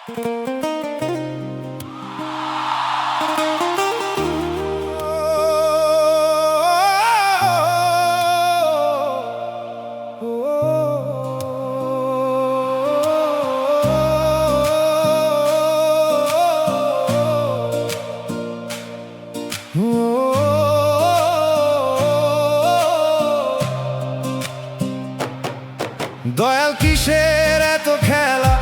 দয়াল কিসের এত খেলা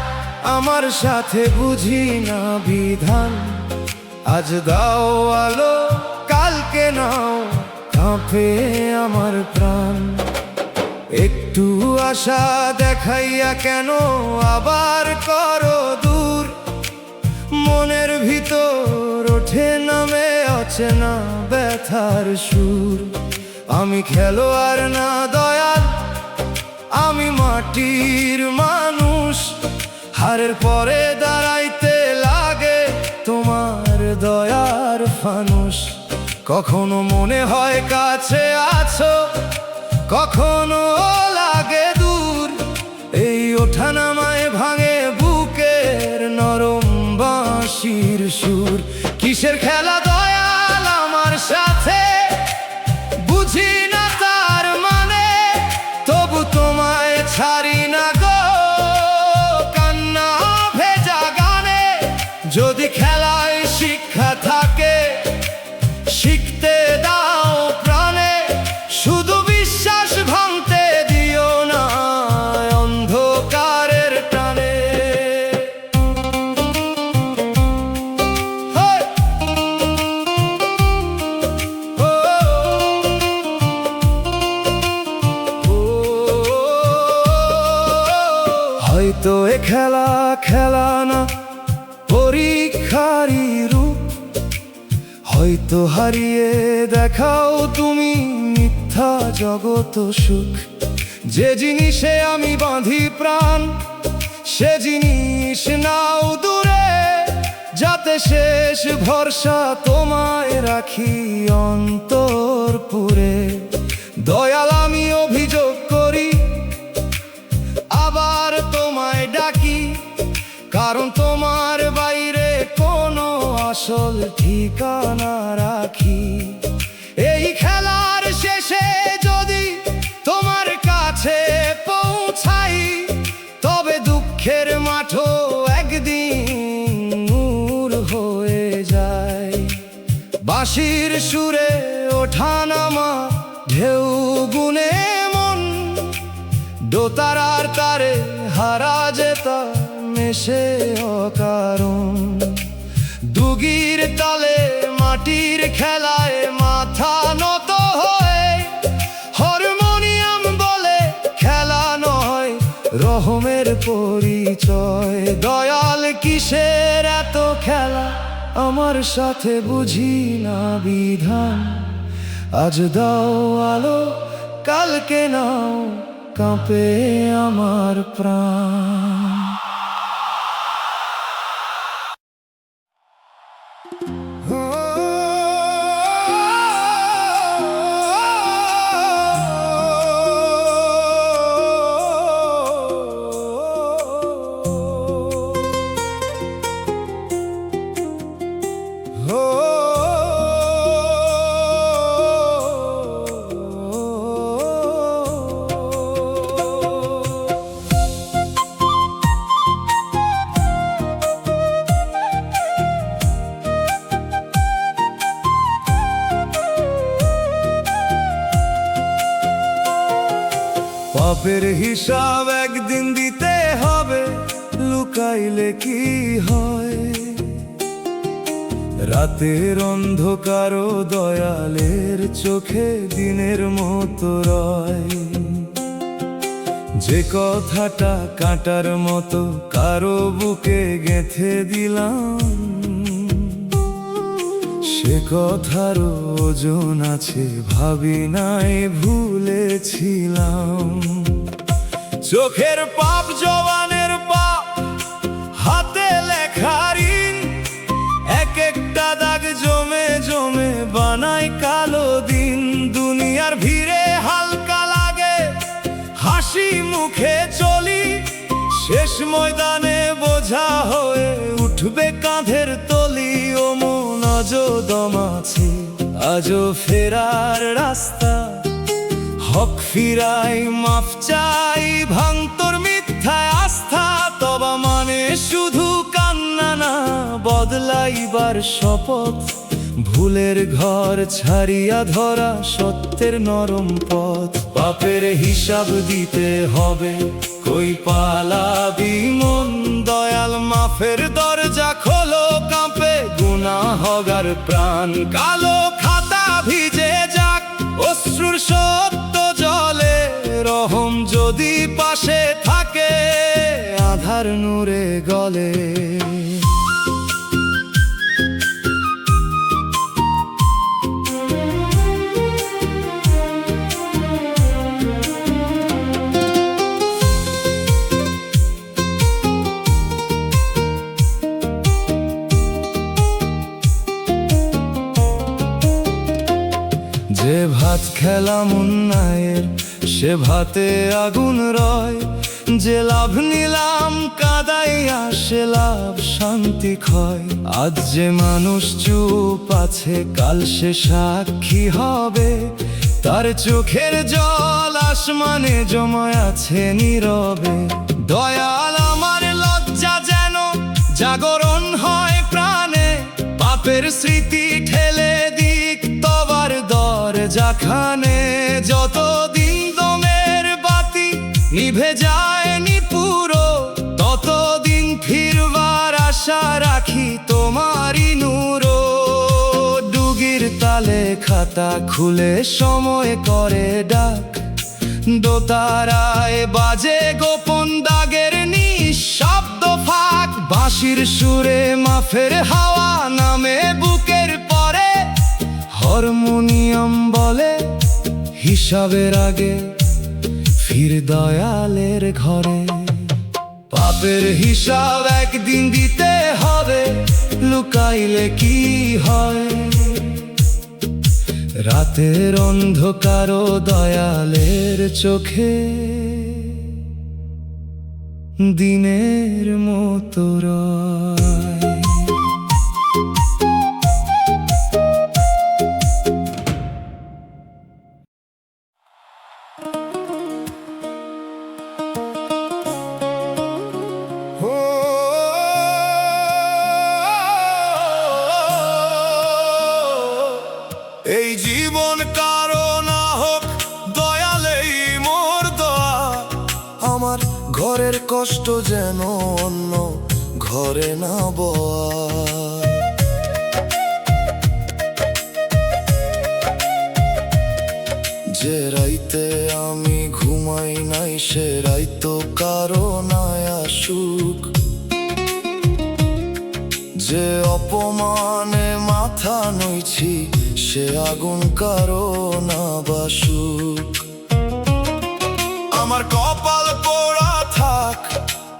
আমার সাথে, বুঝি না বিধান। আজ দাও আলো, কালকে নাও, কাঁপে আমার প্রাণ। একটু আশা দেখাইয়া কেন আবার করো দূর? মনের ভিতর ওঠে নামে অচেনা ব্যথার সুর। আমি খেলোয়াড় না দয়াল, আমি মাটির মানুষ। হারের পরে দাঁড়াইতে লাগে তোমার দয়ার ফানুষ। কখনো মনে হয় কাছে আছো, কখনো লাগে দূর। এই ওঠানামায় ভাঙে বুকের নরম বাঁশির সুর। কিসের খেলা দয়াল আমার সাথে, বুঝি না তার মানে। তবু তোমায় ছাড়ি না গো, কান্না ভেজা গানে। যদি খেলায় শিক্ষা থাকে, শিখতে দাও প্রাণে। শুধু বিশ্বাস ভাঙতে দিও না অন্ধকারের টানে। হয়তো এ খেলা খেলা না, পরীক্ষারই রূপ। হয়তো হারিয়ে দেখাও তুমি মিথ্যা জগত সুখ। যে জিনিসে আমি বাঁধি প্রাণ, সে জিনিস নাও দূরে। যাতে শেষ ভরসা তোমায় রাখি অন্তরপুরে। দয়াল আমি অভিযোগ করি, আবার তোমায় ডাকি। কারণ তোমার বাইরে কোনো আসল ঠিকানা রাখি। এই খেলার শেষে যদি তোমার কাছে পৌঁছাই, তবে দুঃখের মাঠও একদিন নূর হয়ে যায়। বাঁশির সুরে ওঠানামা, ঢেউ গুনে মন। দোতারার তারে হারা যেতা মেশে অকারণ। দুগির তালে মাটির খেলায় মাথা নত হয়ে। হারমোনিয়াম বলে খেলা নয়, রহমের পরিচয়। দয়াল কিসের এত খেলা আমার সাথে, বুঝি না বিধান। আজ দাও আলো, কালকে নাও, কাঁপে আমার প্রাণ। পাপের হিসাব একদিন দিতে হবে, লুকাইলে কি হয়? রাতের অন্ধকারও দয়ালের চোখে দিনের মতো রয়। যে কথাটা কাঁটার মতো কারো বুকে গেঁথে দিলাম, সে কথার ওজন আছে ভাবি নাই ভুলেছিলাম। চোখের পাপ জওয়ানের পাপ, হাতে লেখা ঋণ। এক একটা দাগ জমে জমে বানায় কালো দিন। দুনিয়ার ভিড়ে হালকা লাগে, হাসি মুখে চলি। শেষ ময়দানে বোঝা হয়ে উঠবে কাঁধের তলি ও মন আজও দম আছে, আজও ফেরার রাস্তা। হক ফিরাই, মাফ চাই, ভাঙতর মিথ্যায় আস্থা। তবা মানে শুধু কান্না না, বদলাইবার শপথ। ভুলের ঘর ছাড়িয়া ধরা সত্যের নরম পথ। পাপের হিসাব দিতে হবে, কই পালাবি মন? দয়াল মাফের দরজা খোলো, কাঁপে গুনাহগার প্রাণ। কালো খাতা ভিজে যাক, অশ্রুর সত্য জলে। রহম যদি পাশে থাকে, আধার নূরে গলে। যে ভাত খেলাম অন্যায়ের, সে ভাতে আগুন রয়। যে লাভ নিলাম কাদাইয়া, সে লাভ শান্তি ক্ষয়। আজ যে মানুষ চুপ আছে, কাল সে সাক্ষী হবে। তার চোখের জল আসমানে জমা আছে নীরবে। দয়াল আমার লজ্জা যেন জাগরণ হয় প্রাণে। পাপের স্মৃতি ঠেলে দিক তবার দরজাখানে। যতদিন দমের বাতি নিভে যায়নি পুরো, ততদিন ফিরবার আশা রাখি তোমারই নূরো। ডুগির তালে খাতা খুলে সময় করে ডাক। দোতারায় বাজে গোপন দাগের নিঃশব্দ ফাঁক। বাঁশির সুরে মাফের হাওয়া নামে বুকের পরে। হারমোনিয়াম বলে হিসাবের আগে ফির দয়ালের ঘরে। পাপের হিসাব একদিন দিতে হবে, লুকাইলে কি হয়? রাতের অন্ধকার দয়ালের চোখে দিনের মতো রয়। এই জীবন কারো না হোক, দয়ালেই মোর দোয়া। আমার ঘরের কষ্ট যেন অন্য ঘরে না বয়া। যে রাইতে আমি ঘুমাই নাই, সে রাইতো কারো নাই আসুক। যে অপমানে মাথা নইছি, সে আগুন কারো না বাসুক। আমার কপাল পোড়া থাক,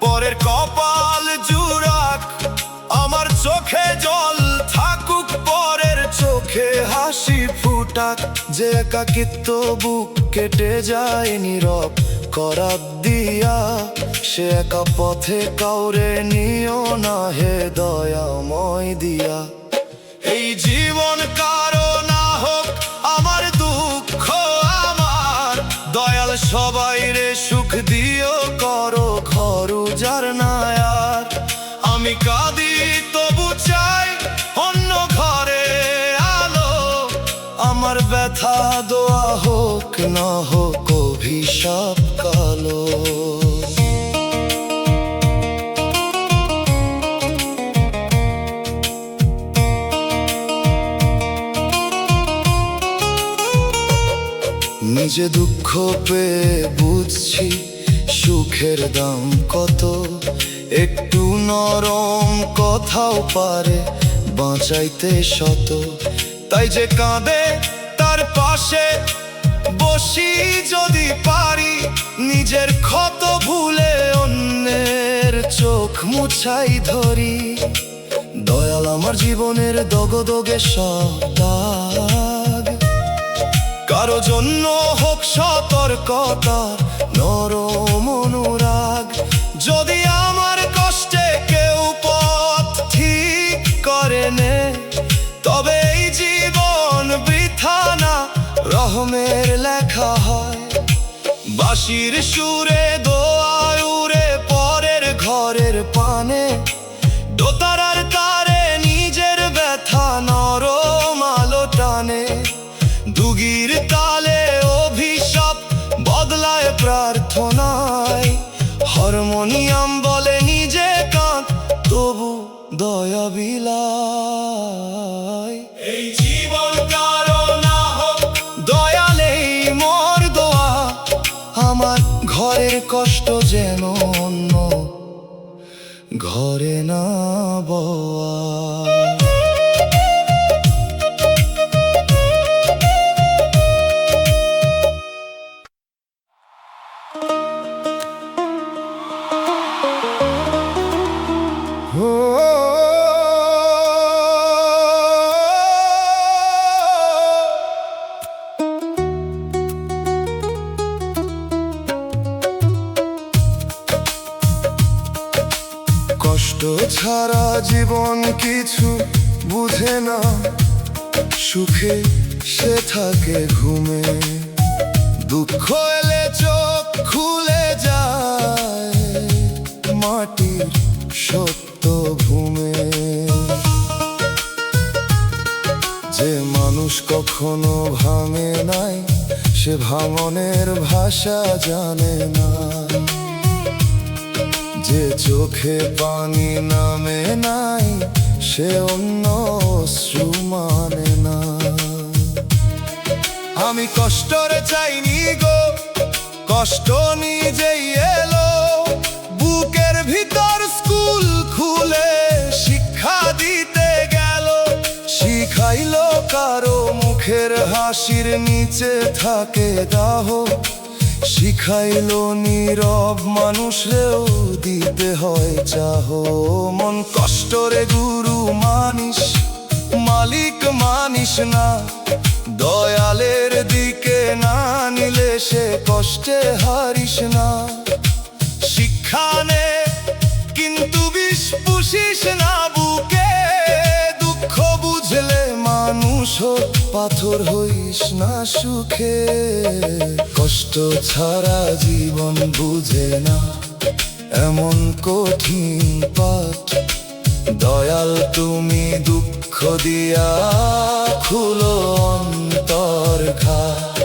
পরের কপাল জুড়াক। আমার চোখে জল থাকুক, পরের চোখে হাসি ফুটাক। যে একাকিত্ব বুক কেটে যায় নীরব করাত দিয়া, সে একা পথে কাউরে নিও না হে দয়াময় দিয়া। এই জীবন কারো না হোক, আমার দুঃখ আমার। দয়াল সবাই রে সুখ দিও, করো ঘর উজার না আর। আমি কাঁদি তবু চাই অন্য ঘরে আলো। আমার ব্যথা দোয়া হোক না হোক অভিশাপ কালো। নিজে দুঃখ পেয়ে বুঝছি সুখের দাম কত। একটু নরম কথাও পারে বাঁচাইতে শত। তাই যে কাঁদে তার পাশে বসি যদি পারি। নিজের ক্ষত ভুলে অন্যের চোখ মুছাই ধরি। দয়াল আমার জীবনের দগদগে সব দাগ। কারো জন্য হোক সতর্কতার নরম অনুরাগ। যদি আমার কষ্টে কেউ পথ বাঁশির সুরে দোয়ায় উড়ে পরের ঘরের পানে, দোতারার তারে নিজের ব্যথা নরম আলো টানে। দুগির তালে অভিশাপ বদলায় প্রার্থনায়, হারমোনিয়াম বলে নিজে কাঁদ তবু দয়া বিলায়। এই জীবন কারো না হোক দয়ালেই মোর দোয়া, আমার ঘরের কষ্ট যেন অন্য ঘরে না বয়া। কষ্ট ছাড়া জীবন কিছু বুঝে না, সুখে সে থাকে ঘুমে। দুঃখ এলে চোখ খুলে যায় মাটির সত্য ভূমে। যে মানুষ কখনো ভাঙে নাই, সে ভাঙনের ভাষা জানে না। যে চোখে পানি নামে নাই, সে অন্য অশ্রু মানে না। আমি কষ্টরে চাইনি গো, কষ্ট নিজেই এলো। বুকের ভিতর স্কুল খুলে শিক্ষা দিতে গেল, শিখাইলো কারো মুখের হাসির নিচে থাকে দাহ। শিখাইলো নীরব মানুষরেও দিতে হয় চাহ। মন কষ্টরে গুরু মানিস, মালিক মানিস না। দয়ালের দিকে না নিলে সে কষ্টে হারিস না। শিক্ষা নে কিন্তু বিষ পুষিস না বুকে। দুঃখ বুঝলে মানুষ হোক, পাথর হইস না সুখে। কষ্ট ছাড়া জীবন বুঝে না এমন কঠিন পাঠ। দয়াল তুমি দুঃখ দিয়া খুলো অন্তর ঘাট।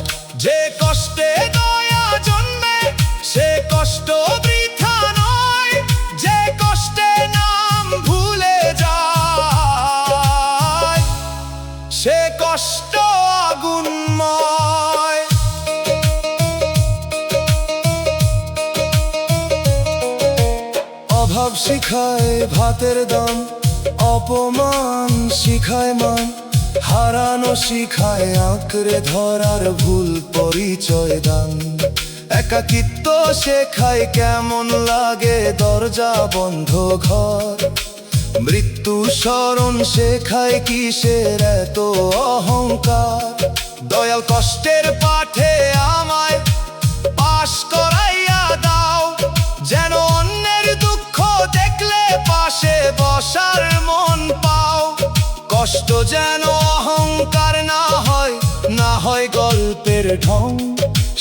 যে কষ্টে দয়া জন্মে সে কষ্ট বৃথা নয়। যে কষ্টে নাম ভুলে যায় সে কষ্ট আগুনময়। অভাব শিখায় ভাতের দাম, অপমান শিখায় মান। হারানো শিখায় আঁকড়ে ধরার ভুল পরিচয় দান। একাকিত্ব শেখায় কেমন লাগে দরজা বন্ধ ঘর। মৃত্যু স্মরণ শেখায় কিসের এত অহংকার। দয়াল কষ্টের পাঠে আমায় পাশ করাইয়া দাও, যেন অন্যের দুঃখ দেখলে পাশে বসার মন পাও। কষ্ট যেন অহংকার না হয়, না হয় গল্পের ঢং।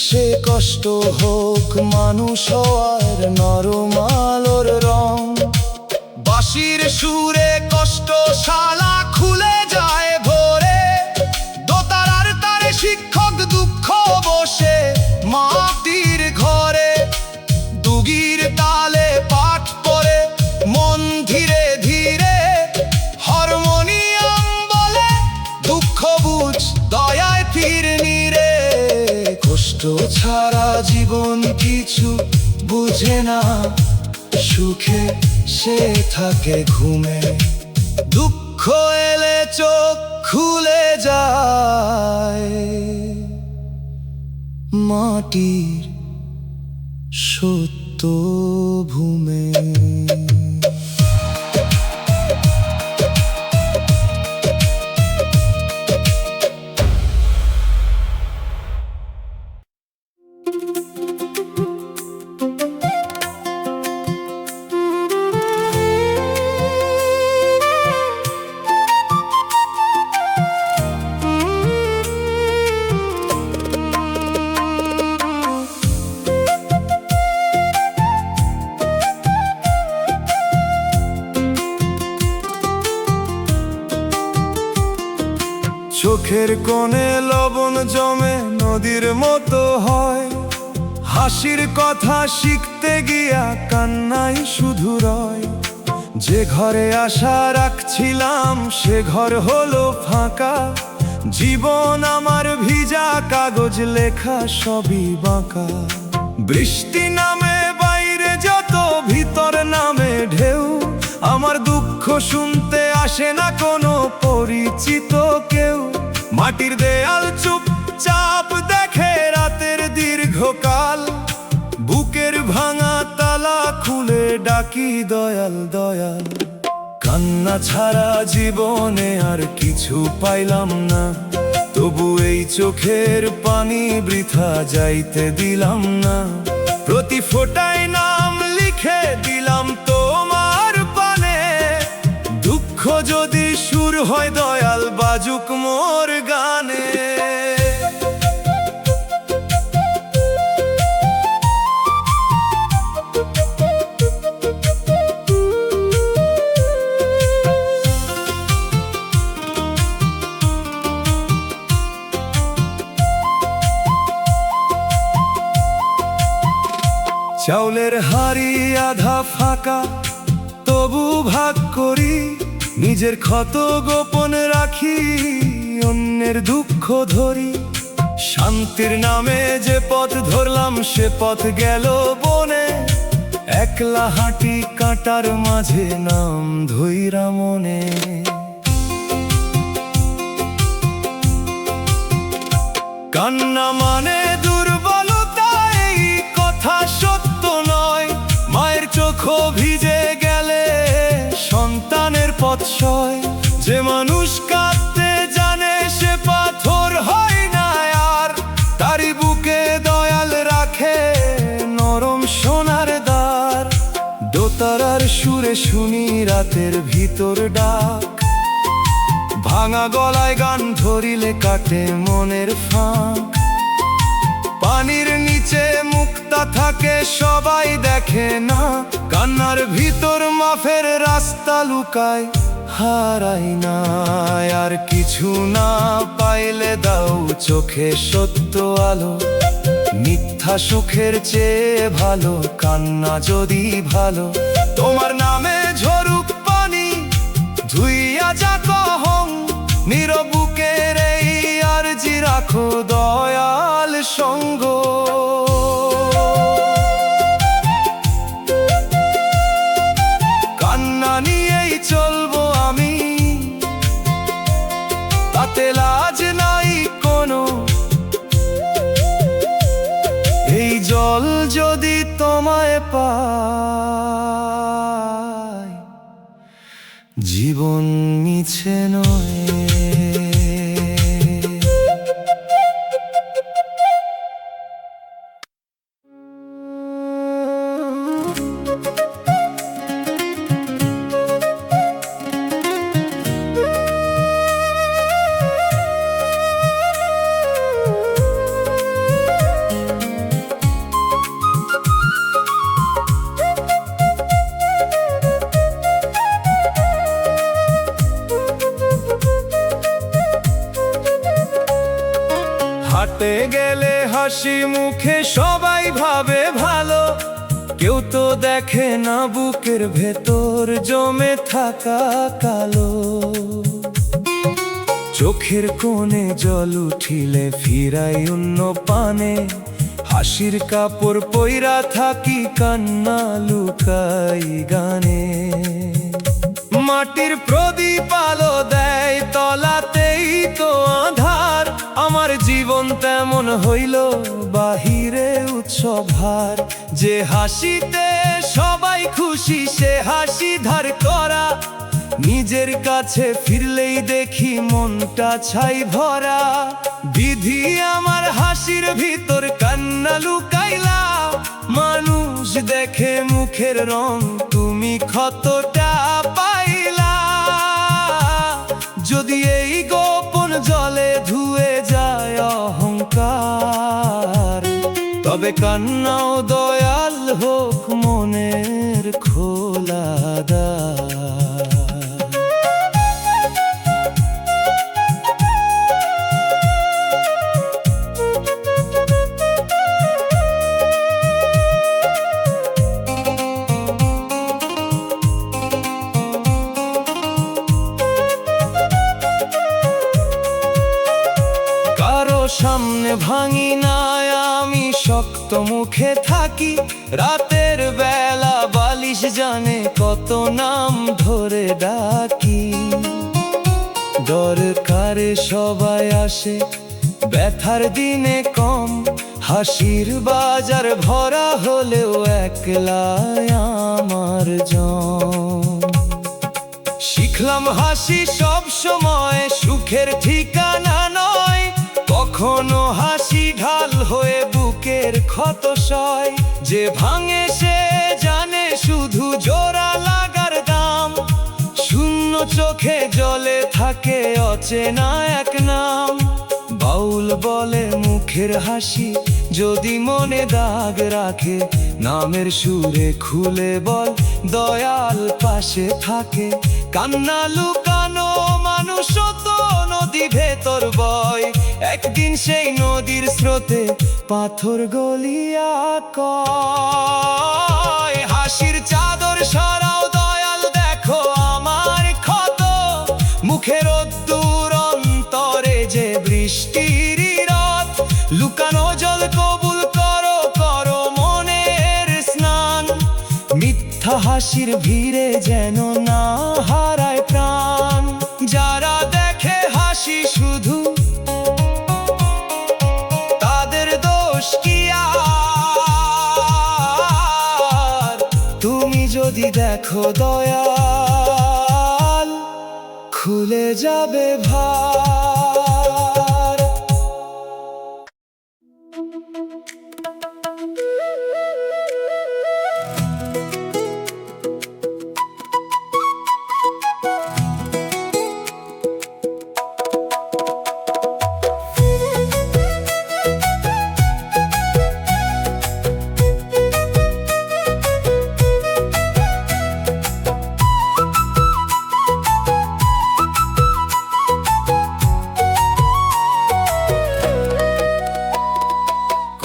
সে কষ্ট হোক মানুষ হওয়ার নরম আলোর রং। বাঁশির সুরে কষ্ট শালা খুলে যায় ভোরে। দোতারার তারে শিক্ষক দুঃখ বসে মাটির ঘরে। দুগির তালে পাঠ পড়ে মন ধীরে ধীরে। হারমোনিয়াম বলে দুঃখ বুঝ দয়ায় ফিরনি রে। কষ্ট ছাড়া জীবন কিছু বুঝে না, সুখে সে থাকে ঘুমে। দুঃখ এলে চোখ খুলে যায় মাটির সত্য ভূমে। চোখের কোণে লবণ জমে নদীর মতো হয়, হাসির কথা শিখতে গিয়া কান্নাই শুধু রয়। যে ঘরে আশা রাখছিলাম সে ঘর হলো ফাঁকা, জীবন আমার ভিজা কাগজ লেখা সবই বাঁকা। বৃষ্টি নামে বাইরে যত ভিতর নামে ঢেউ, আমার দুঃখ শুনতে আসে না কোনো পরিচিত কেউ। মাটির দেয়াল চুপচাপ দেখে রাতের দীর্ঘকাল, বুকের ভাঙা তালা খুলে ডাকি দয়াল দয়াল। কান্না ছাড়া জীবনে আর কিছু পাইলাম না, তবু এই চোখের পানি বৃথা যাইতে দিলাম না। প্রতি ফোঁটায় নাম লিখে দিলাম তোমার পানে, দুঃখ যদি সুর হয় দয়াল বাজুক মোর গানে। চাউলের হাড়ি আধা ফাঁকা তবু ভাগ করি, নিজের ক্ষত গোপন রাখি অন্যের দুঃখ ধরি। শান্তির নামে যে পথ ধরলাম সে পথ গেল বনে, একলা হাঁটি কাঁটার মাঝে নাম ধইরা মনে। কান্না মানে দুর্বলতা এই কথা সত্য নয়, মায়ের চোখও ভিজে গেলে সন্তানের পথ সয়। যে মানুষ কাঁদতে জানে সে পাথর হয় না আর, তারই বুকে দয়াল রাখে নরম সোনার দ্বার। দোতারার সুরে শুনি রাতের ভিতর ডাক, ভাঙা গলায় গান ধরিলে কাটে মনের ফাঁক। পানির নিচে মুক্তা থাকে সবাই দেখে না, কান্নার ভিতর মাফের রাস্তা লুকায় হারাই না। আর কিছু না পাইলে দাও চোখে সত্য আলো, মিথ্যা সুখের চেয়ে ভালো কান্না যদি ভালো। তোমার নামে ঝরুক পানি ধুইয়া যা কহং, নীরব বুকের এই আরজি রাখো দয়াল সঙ্গ। কান্না নিয়েই চলবো আমি, তাতে লাজ নাই কোনো। এই জল যদি তোমায় পায় জীবন মিছে নয়। হাঁটতে গেলে হাসি মুখে সবাই ভাবে ভালো, কেউ তো দেখে না বুকের ভেতর জমে থাকা কালো। চোখের কোণে জল উঠিলে ফিরাই অন্য পানে, হাসির কাপড় পইরা থাকি কান্না লুকাই গানে। মাটির প্রদীপ আলো দেয় তলাতেই তো আধার, আমার জীবন তেমন হইল বাহিরে উৎসব হার। যে হাসিতে সবাই খুশি সে হাসি ধার করা, নিজের কাছে ফিরলেই দেখি মনটা ছাই ভরা। বিধি আমার হাসির ভিতর কান্না লুকাইলা, মানুষ দেখে মুখের রং তুমি ক্ষতটা পাইলা। যদি এই গোপন জলে ধুয়ে যায় অহংকার, তবে কান্নাও দয়াল হোক মনের খোলা দ্বার। মুখে থাকি, রাতের বেলা বালিশ জানে কত নাম ধরে ডাকি। দরকারে সবাই আসে, ব্যথার দিনে কম, হাসির বাজার ভরা হলেও একলা আমার জন। শিখলাম হাসি সব সময় সুখের ঠিকানা নয়, কখনো হাসি ঢাল হয়ে বুকের ক্ষত সয়। যে ভাঙে সে জানে শুধু জোড়া লাগার দাম, শূন্য চোখে জলে থাকে অচেনা এক নাম। বাউল বলে মুখের হাসি যদি মনে দাগ রাখে, নামের সুরে খুলে বল দয়াল পাশে থাকে। কান্না লুকানো মানুষ তো নদী ভেতর বয়, একদিন সেই নদীর স্রোতে পাথর গলিয়া কয়, হাসির চাদর সরাও দয়াল দেখো আমার ক্ষত, মুখের রোদ্দুর অন্তরে যে বৃষ্টির রথ। লুকানো জল কবুল করো, করো মনের স্নান, মিথ্যা হাসির ভিড়ে যেন না হারায় প্রাণ। যারা দেখে হাসি শুধু, তাদের দোষ কি আর? তুমি যদি দেখো দয়াল, খুলে যাবে ভার।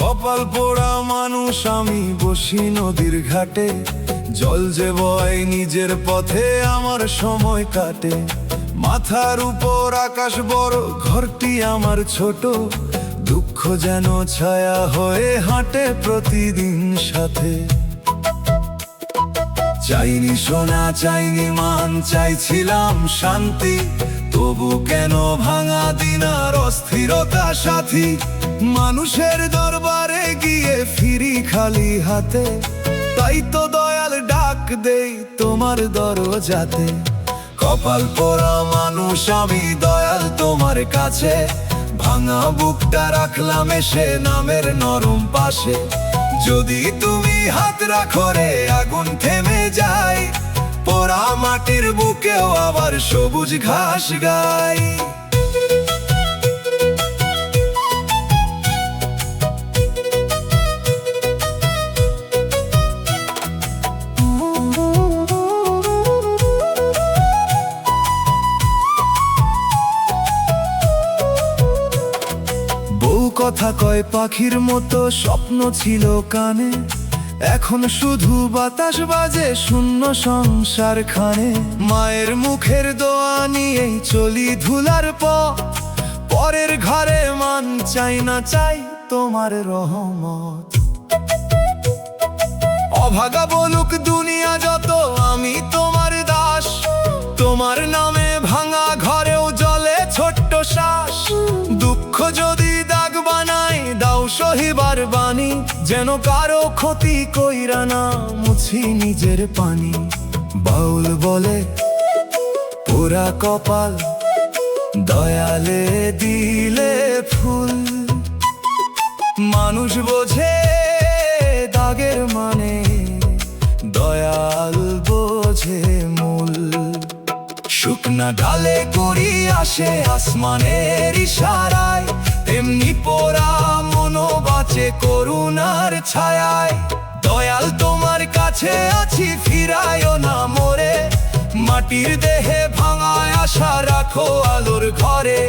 কপাল পোড়া মানুষ আমি, বসি নদীর ঘাটে, জল যে বয় নিজের পথে আমার সময় কাটে। মাথার উপর আকাশ বড়, ঘরটি আমার ছোট, দুঃখ যেন ছায়া হয়ে হাঁটে প্রতিদিন সাথে। চাইনি সোনা চাইনি মান, চাইছিলাম শান্তি, তবু কেন ভাঙা দিন আর অস্থিরতা সাথী। মানুষের দরবারে গিয়ে ফিরি খালি হাতে, তাই তো দয়াল ডাক দেই তোমার দরজাতে। কপাল পোড়া মানুষ আমি দয়াল তোমার কাছে, ভাঙা বুকটা রাখলাম এসে নামের নরম পাশে। যদি তুমি হাত রাখো রে আগুন থেমে যায়, পোড়া মাটির বুকেও আবার সবুজ ঘাস গায়। কথা কয় পাখির মতো স্বপ্ন ছিল কানে, এখন শুধু বাতাস বাজে শূন্য সংসার খানে। মায়ের মুখের দোয়া নিয়েই চলি ধুলার পথ, পরের ঘরে মান চাই না চাই তোমার রহমত। অভাগা বলুক দুনিয়া যত আমি তোমার দাস, তোমার নামে ভাঙা ঘরেও জ্বলে ছোট্ট শ্বাস। দুঃখ যদি দাগ বানাই দাও সহিবার বাণী, যেন কারো ক্ষতি কইরা না মুছি নিজের পানি। বাউল বলে পোড়া কপাল দয়ালে দিলে ফুল, মানুষ বোঝে দাগের মানে দয়াল বোঝে মূল। শুকনা ডালে করি আসে আসমানের ইশারায়, তেমনি পোড়া মনো বাঁচে করুণার ছায়ায়। দয়াল তোমার কাছে আছি ফিরায়ও না মোরে, মাটির দেহে ভাঙায় আশা রাখো আলোর ঘরে।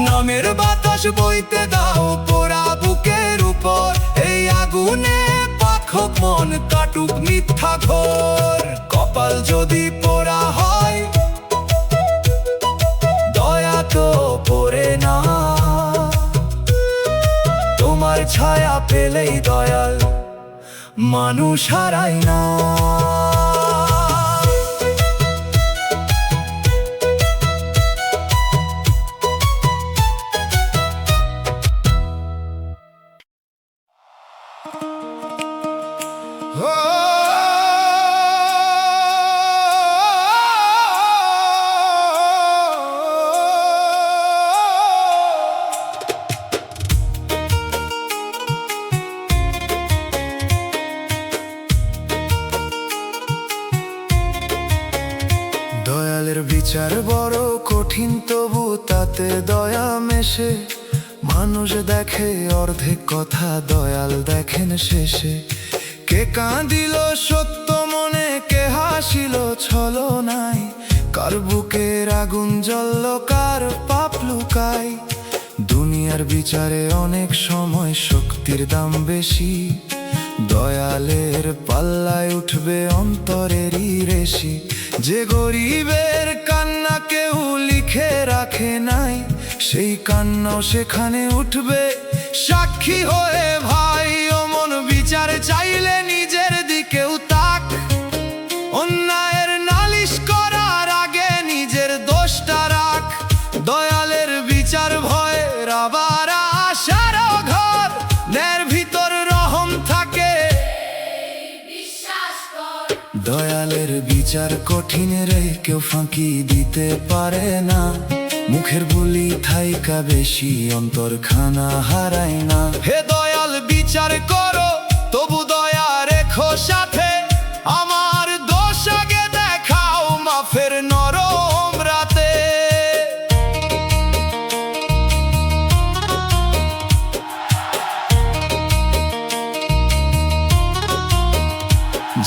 নামের বাতাস বইতে দাও পোড়া বুকের উপর, এই আগুনে পাখক মন কাটুক মিথ্যা ঘোর। কপাল যদি পোড়া হয় দয়া তো পড়ে না, তোমার ছায়া পেলেই দয়াল মানুষ হারায় না। দয়ালের বিচার বড় কঠিন, তবু তাতে দয়া মেশে। মানুষ দেখে অর্ধেক কথা, দয়াল দেখেন শেষে। কে কাঁদিল সত্য মনে, কে হাসিল ছলনায়, কার বুকের আগুন জ্বলল, কার পাপ লুকায়। দুনিয়ার বিচারে অনেক সময় শক্তির দাম বেশি, দয়ালের পাল্লায় উঠবে অন্তরেরই রেশি। যে গরিবের কান্না কেউ লিখে রাখে নাই, সেই কান্নাও সেখানে উঠবে সাক্ষী হয়ে। ভাই ও মন বিচার চাইলে নিজের দিকেও তাক, অন্যায়ের নালিশ করার আগে নিজের দোষটা রাখ। দয়ালের বিচার ভয়ের আবার আশার ঘর, ন্যায়ের ভিতর রহম থাকে বিশ্বাস কর। দয়ালের বিচার কঠিন রে, কেউ ফাঁকি দিতে পারে না। মুখের বুলি থাইকা বেশি, অন্তরখানা হারায় না। হে দয়াল বিচার করো, তবু দয়া রেখো সাথে। আমার দোষ আগে দেখাও, মাফের নরম রাতে।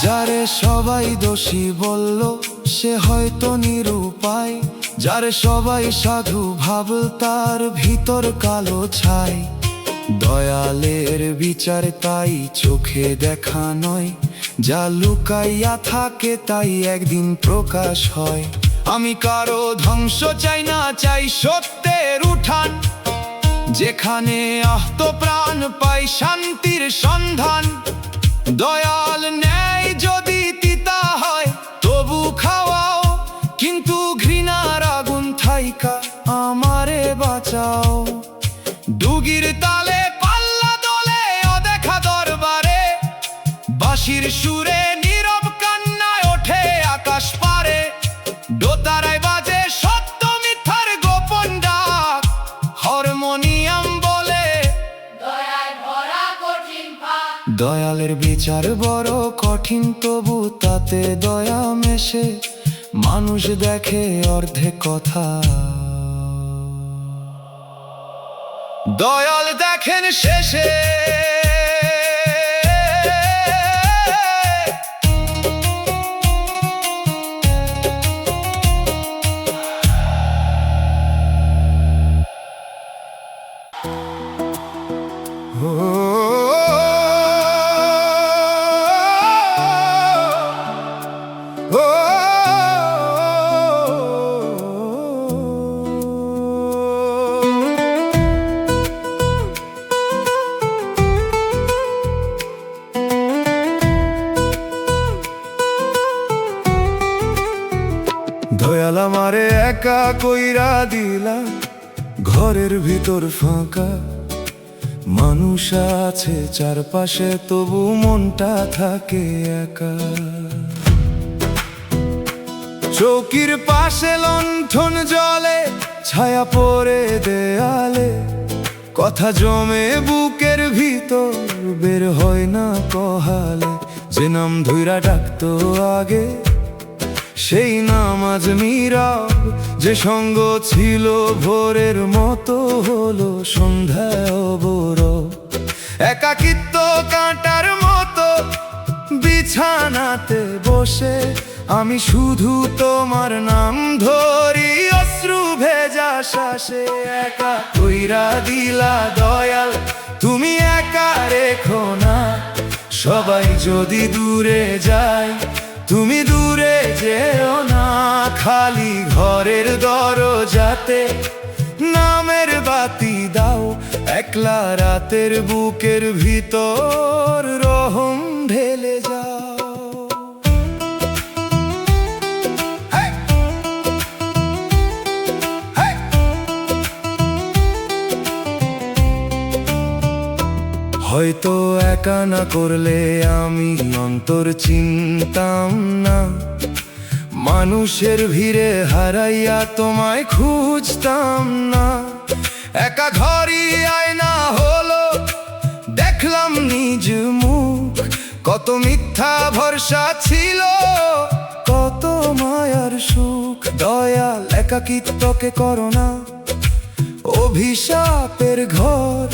যারে সবাই দোষী বলল, সে হয়তো নিরুপায়। যারে সবাই সাধু ভাবল, তার ভিতর কালো ছাই। দয়ালের বিচার তাই চোখে দেখা নয়, যা লুকাইয়া থাকে তাই একদিন প্রকাশ হয়। আমি কারো ধ্বংস চাই না, চাই সত্যের উঠান, যেখানে আহত প্রাণ পাই শান্তির সন্ধান। দয়াল ন্যায় যদি তিতা হয়, তবু খাওয়াও, কিন্তু ঘৃণার আগুন থাইকা আমারে বাঁচাও। ডুগির তালে পাল্লা দোলে অদেখা দরবারে, বাঁশির সুরে নীরব কান্নায় ওঠে আকাশ পারে। দোতারায় বাজে সত্য মিথ্যার গোপন ডাক, হারমোনিয়াম বলে দয়ায় ভরা কঠিন পাপ। দয়ালের বিচার বড় কঠিন, তবু তাতে দয়া মেশে। মানুষ দেখে অর্ধেক কথা, দয়াল দেখেন শেষে। দয়াল আমারে একা কইরা দিলা, ঘরের ভিতর ফাঁকা। মানুষ আছে চারপাশে, তবু মনটা থাকে একা। চৌকির পাশে লণ্ঠন জ্বলে, ছায়া পড়ে দেয়ালে। কথা জমে বুকের ভিতর, বের হয় না কহালে। যে নাম ধইরা ডাকতো আগে, সেই নাম আজ নীরব। যে সঙ্গ ছিল ভোরের মতো, হলো সন্ধ্যায় অবরব। একাকিত্ব কাঁটার মতো বিছানাতে বসে, আমি শুধু তোমার নাম ধরি অশ্রু ভেজা শ্বাসে। একা কইরা দিলা দয়াল, তুমি একা রেখো না। সবাই যদি দূরে যায়, তুমি দূরে যেও না। খালি ঘরের দরজাতে নামের বাতি দাও, একলা রাতের বুকের ভিতর রহম ঢেলে যাও। হয়তো একা না করলে আমি অন্তর চিনতাম না, মানুষের ভিড়ে হারাইয়া তোমায় খুঁজতাম না। একা ঘরই আয়না হলো, দেখলাম নিজ মুখ, কত মিথ্যা ভরসা ছিল, কত মায়ার সুখ। দয়াল একাকিত্বকে করো না অভিশাপের ঘর,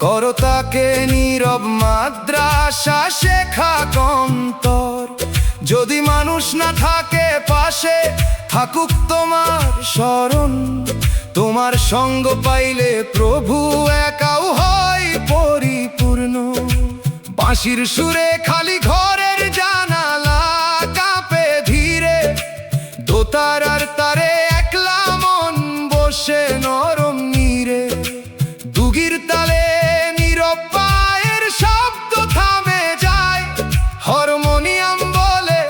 করো তাকে নীরব মাদ্রাসা শেখা কন্তর। যদি মানুষ না থাকে পাশে, থাকুক তোমার স্মরণ, তোমার সঙ্গ পাইলে প্রভু একাও হয় পরিপূর্ণ। বাঁশির সুরে খালি ঘরের জানালা কাঁপে ধীরে, দোতারার তারে একলা মন বসে নরম নীরে। দুগির তালে নীরব পায়ের শব্দ থামে যায়, হারমোনিয়াম বলে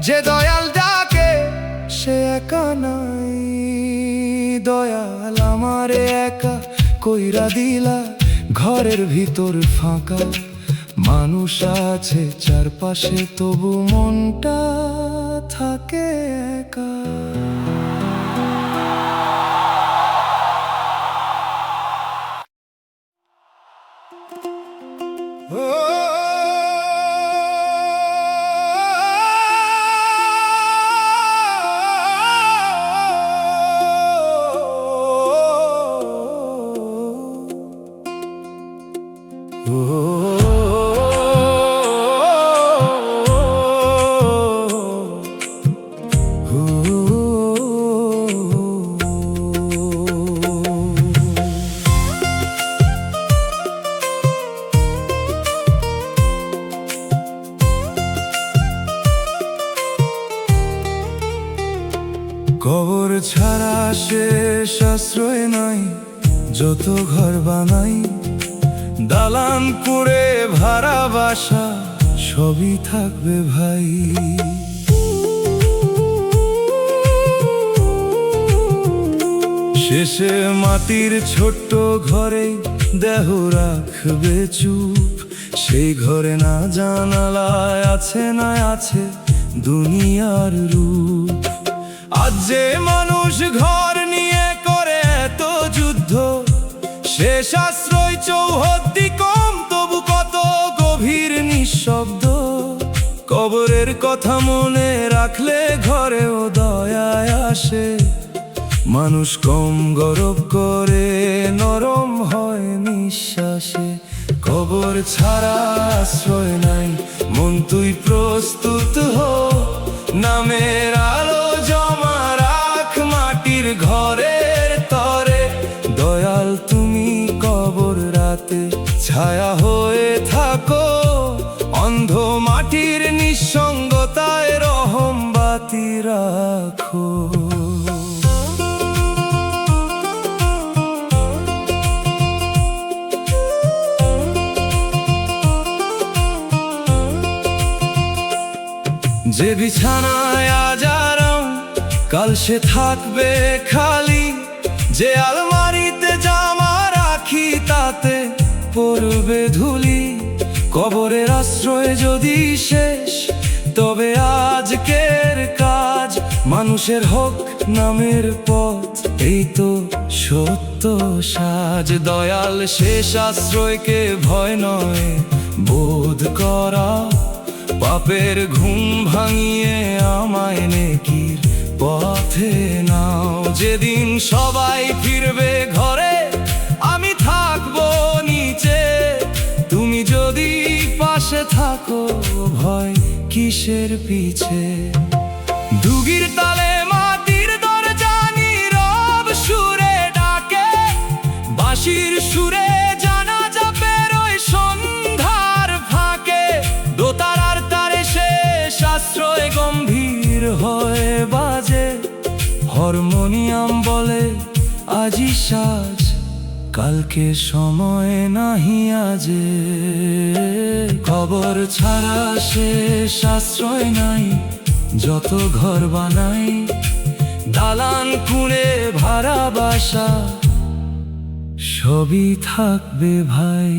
যে দয়াল ডাকে সে একা নাই। দয়াল আমারে একা কইরা দিলা, ঘরের ভিতর ফাঁকা, মানুষ আছে চারপাশে তবু মনটা থাকে একা। কবর ছাড়া শেষ আশ্রয় নাই, যত ঘর বানাই দালান করে ভাড়া বাসা সবই থাকবে ভাই। শেষে মাটির ছোট্ট ঘরে দেহ রাখবে চুপ, সেই ঘরে না জানালায় আছে না আছে দুনিয়ার রূপ। আজ যে মানুষ ঘর নিয়ে করে এত যুদ্ধ, শেষ আশ্রয় চৌহদ্দি কম তবু কত গভীর নিঃশব্দ। কবরের কথা মনে রাখলে ঘরেও দয়ায় আসে, মানুষ কম গরব করে নরম হয় নিঃশ্বাসে। কবর ছাড়া আশ্রয় নাই, মন তুই প্রস্তুত হো, নামের আলো জমা রাখ মাটির ঘরের তরে। দয়াল তুমি কবর রাতে ছায়া হয়ে থাকো, অন্ধ মাটির নিঃসঙ্গতায় রহম বাতি রাখো। যে বিছানায় আজ আরাম, কাল সে থাকবে খালি, যে আলমারিতে জামা রাখি তাতে পড়বে ধুলি। কবরের আশ্রয় যদি শেষ, তবে আজকের কাজ মানুষের হোক নামের পথ, এই তো সত্য সাজ। দয়াল শেষ আশ্রয়কে ভয় নয় বোধ করা, পাপের ঘুম ভাঙিয়ে আমায় নেকির পথে নাও। যেদিন সবাই ফিরবে ঘরে আমি থাকবো নিচে, তুমি যদি পাশে থাকো ভয় কিসের পিছে। দুগির তালে মাটির দরজা নীরব সুরে ডাকে, বাঁশির সুরে জানাজা বেরোয় সন্ধ্যার ফাঁকে। দোতারার তারে শেষ আশ্রয় গম্ভীর হয়ে বাজে, হারমোনিয়াম বলে আজি সাজ কালকে সময় নাহি আজে, খবর ছাড়া শেষ আশ্রয় নাই। যত ঘর বানাই দালান কুঁড়ে ভাড়া বাসা, সবই থাকবে ভাই।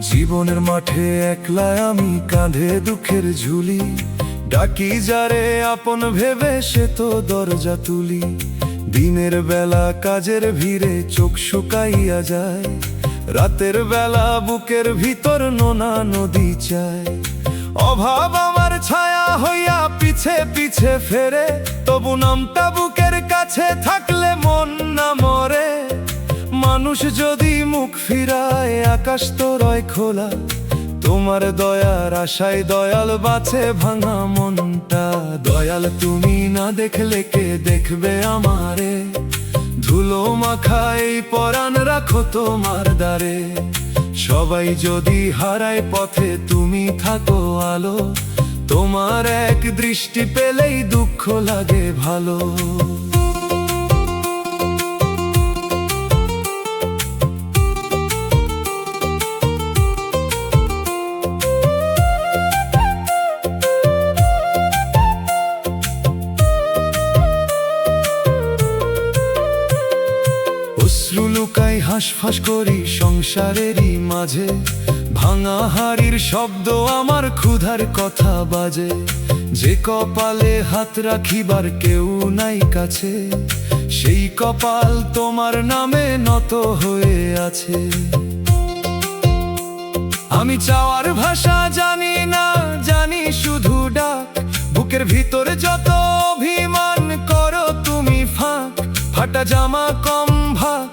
জীবনের মাঠে একলা আমি, কাঁধে দুঃখের ঝুলি। ডাকি যারে আপন ভেবে সে তো দরজা তুলি। দিনের বেলা কাজের ভিড়ে চোখ শুকাইয়া যায়, রাতের বেলা বুকের ভিতর নোনা নদী চায়। অভাব আমার ছায়া হইয়া পিছে পিছে ফেরে, তবু নামটা বুকের কাছে থাকলে মন না মরে। মানুষ যদি মুখ ফিরায় আকাশ তো রয় খোলা, তোমার দয়ার আশায় দয়াল বাঁচে ভাঙা মনটা। দয়াল তুমি না দেখলে কে দেখবে আমারে, ধুলো মাখাই পরাণ রাখো তোমার দ্বারে। সবাই যদি হারায় পথে তুমি থাকো আলো, তোমার এক দৃষ্টি পেলেই দুঃখ লাগে ভালো। অশ্রু লুকাই হাঁসফাঁস করি সংসারেরই মাঝে, ভাঙা হাড়ির শব্দ আমার ক্ষুধার কথা বাজে। যে কপালে হাত রাখিবার কেউ নাই কাছে, সেই কপাল তোমার নামে নত হয়ে আছে। আমি চাওয়ার ভাষা জানি না, জানি শুধু ডাক। বুকের ভিতরে যত অভিমান করো তুমি ফাঁক, ফাটা জামা কম ভাগ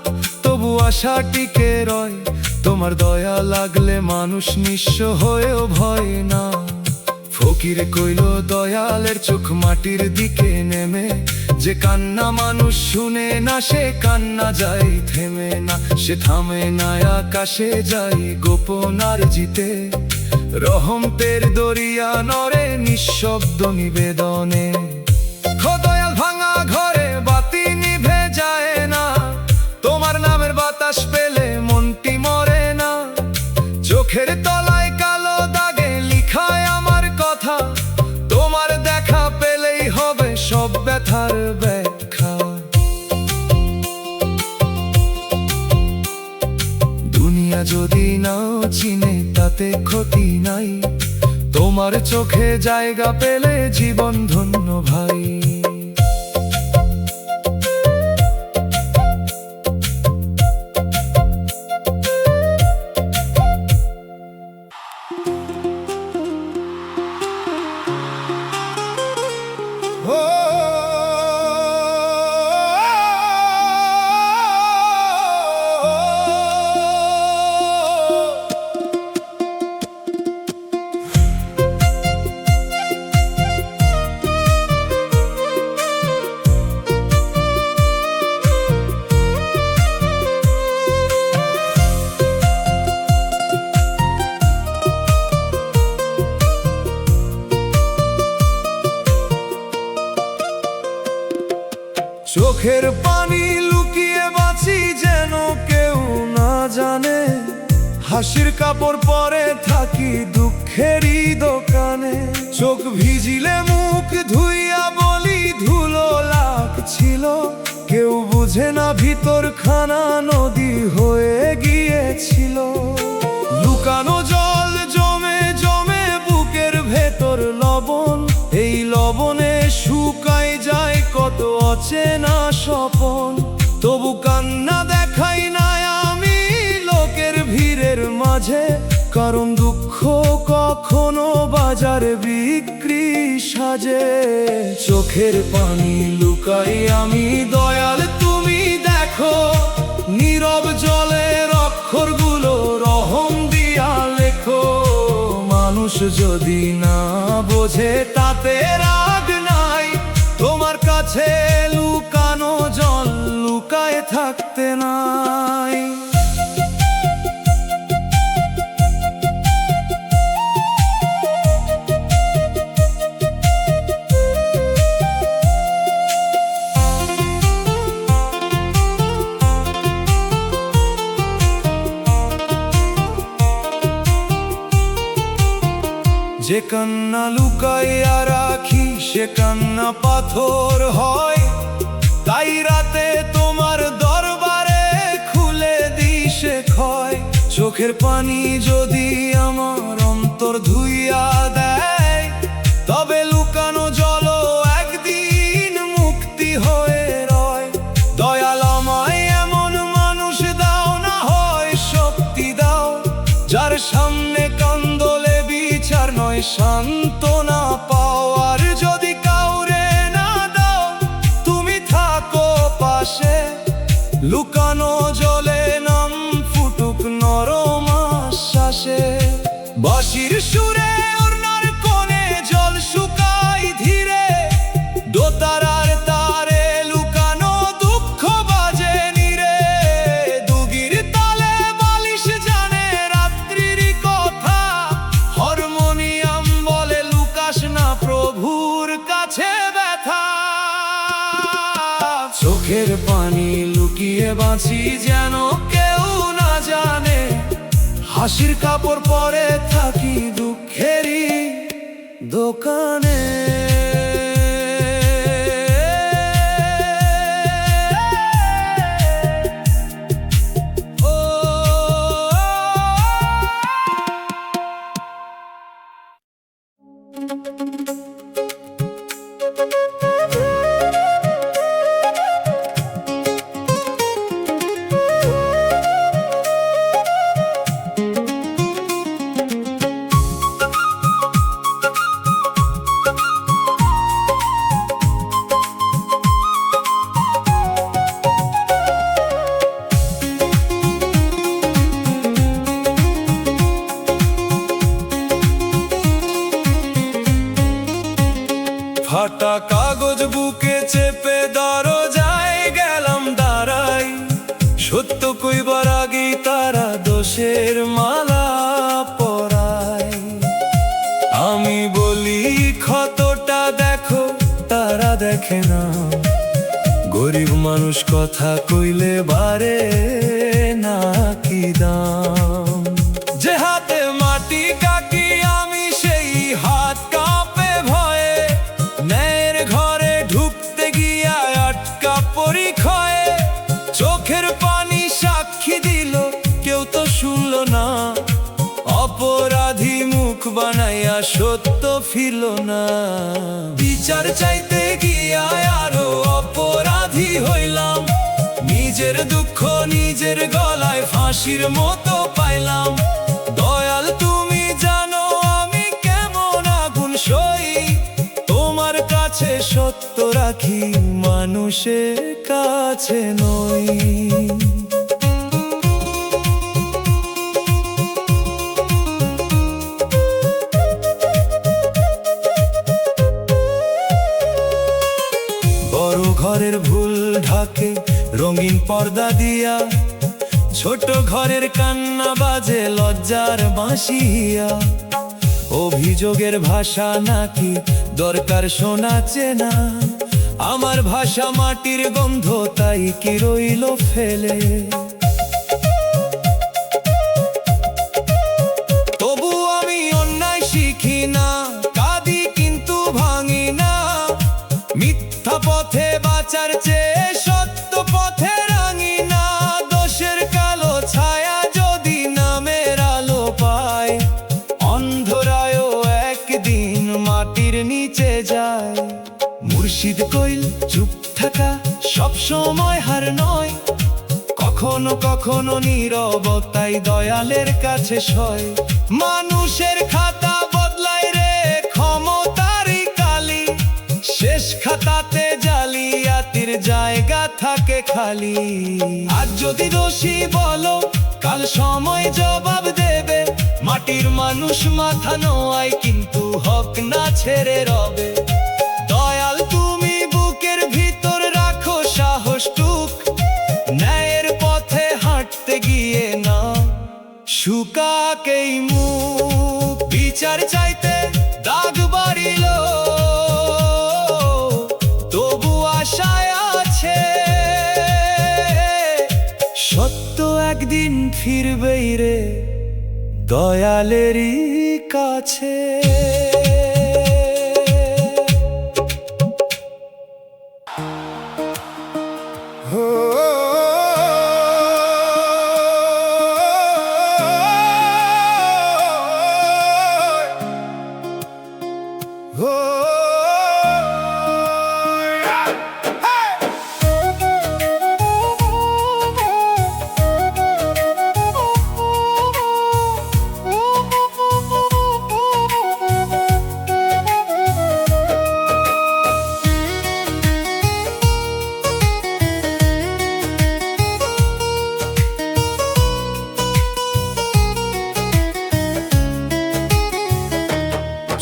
তবু আশা টিকে রয়। তোমার দয়া লাগলে মানুষ নিঃস্ব হয়েও ভয় না। ফকির কইল দয়ালের চোখ মাটির দিকে নেমে, যে কান্না মানুষ শুনে না সে কান্না যায় থেমে না। সে থামে না আকাশে যায় গোপন আর জিতে, রহমতের দরিয়া নরে নিঃশব্দ নিবেদনে। দয়াল ভাঙা ঘরে বাতি নিভে যায় না, তোমার নামের বাতাস পেলে মনটি মরে না। চোখের তলায় কালো দাগে লিখায় আমার কথা, তোমার দেখা পেলেই হবে সব ব্যথার ব্যাখ্যা। দুনিয়া যদি নাও চিনে তাতে ক্ষতি নাই, তোমার চোখে জায়গা পেলে জীবন ধন্য ভাই। চোখের পানি লুকিয়ে বাঁচি যেন কেউ না জানে, হাসির কাপড় পরে থাকি দুঃখেরই দোকানে। চোখ ভিজিলে মুখ ধুইয়া বলি ধুলো লাগছিল, কেউ বুঝে না ভিতর খানা নদী হয়ে গিয়েছিল। লুকানো জল জমে জমে বুকের ভেতর লবণ, এই লবণে শুকাই যায় কত অচেনা স্বপন। তবু কান্না দেখাই না আমি লোকের ভিড়ের মাঝে, কারণ দুঃখ কখনো বাজার বিক্রি সাজে। চোখের পানি লুকাই আমি দয়াল তুমি দেখো দেখো, নীরব জলের অক্ষরগুলো রহম দিয়া লেখো। মানুষ যদি না বোঝে তাতে রাগ নাই, তোমার কাছে লুকানো জল লুকায় থাকতে নাই। যে কান্না লুকাইয়া রাখি সে কান্না পাথর হয়, তাই রাতে তোমার দরবারে খুলে দিই সে ক্ষয়। চোখের পানি যদি আমার অন্তর ধুইয়া দেয়, তবে লুকানো জলও একদিন মুক্তি হয়ে রয়। দয়াল আমায় এমন মানুষ দাও, না হয় শক্তি দাও, যার সামনে কান্দলে বিচার নয় সান্ত্বনা পাও। আর যদি কাউরে না দাও, তুমি থাকো পাশে, লুকানো জলে নাম ফুটুক নরম আশ্বাসে। বাঁশির সুরে ওড়নার কোণে জল শুকাই ধীরে, দোতারার তারে লুকানো দুঃখ বাজে নীরে। দুগির তালে বালিশ জানে রাত্রির কথা, হারমোনিয়াম বলে লুকাস না প্রভুর কাছে ব্যথা। চোখের পানি লুকিয়ে বাঁচি যেন কেউ না জানে, হাসির কাপড় পরে থাকি দুঃখেরই দোকানে। ফাটা কাগজ বুকে চেপে দরজায় গেলাম দাঁড়াই, সত্য কইবার আগেই তারা দোষের মালা পরায়। আমি বলি ক্ষতটা দেখো, তারা দেখে না, গরিব মানুষ কথা কইলে বারে না কি দাম। যে হাতে মাটি কাকি আমি সেই হাত কাঁপে ভয়ে, ন্যায়ের ঘরে ঢুকতে গিয়া আটকা পরিক্ষয়ে। চোখের পানি সাক্ষী দিল কেউ তো শুনল না, অপরাধী মুখ বানাইয়া সত্য ফিরল না। বিচার চাইতে গিয়া আরো অপরাধী হইলাম, নিজের দুঃখ নিজের গলায় ফাঁসির মতো পাইলাম। দয়াল তুমি জানো আমি কেমন আগুন সই, তোমার কাছে সত্য রাখি মানুষের কাছে নই। বড় ঘরের ভুল ঢাকে রঙিন পর্দা দিয়া, ছোট ঘরের কান্না বাজে লজ্জার বাঁশিয়া। অভিযোগের ভাষা নাকি দরকার শোনা চেনা, আমার ভাষা মাটির গন্ধ তাই কি রইল ফেলে। তবু আমি অন্যায় শিখি না, কাঁদি কিন্তু ভাঙি না। মিথ্যা পথে বাঁচার চেয়ে সত্য পথে রাঙি না। দোষের কালো ছায়া যদি নামের আলো পায়, অন্ধরায়ও একদিন মাটির নিচে যায়। মুর্শিদ কইল চুপ থাকা সব সময় হার নয়, কখনো কখনো নীরবতাই দয়ালের কাছে সয়। মানুষের খাতা বদলায় রে ক্ষমতারই কালি, শেষ খাতাতে জালিয়াতির জায়গা থাকে খালি। আজ যদি দোষী বলো, কাল সময় জবাব দেবে। মাটির মানুষ মাথা নোয়ায়, কিন্তু হক না ছেড়ে রবে। দয়াল তুমি বুকের ভিতর রাখো সাহসটুক, ন্যায়ের পথে হাঁটতে গিয়ে না শুকাকেই মুখ। বিচার চাইতে দাগ বাড়িল, তবু আশায় আছে সত্য একদিন ফিরবেই রে দয়ালেরই কাছে।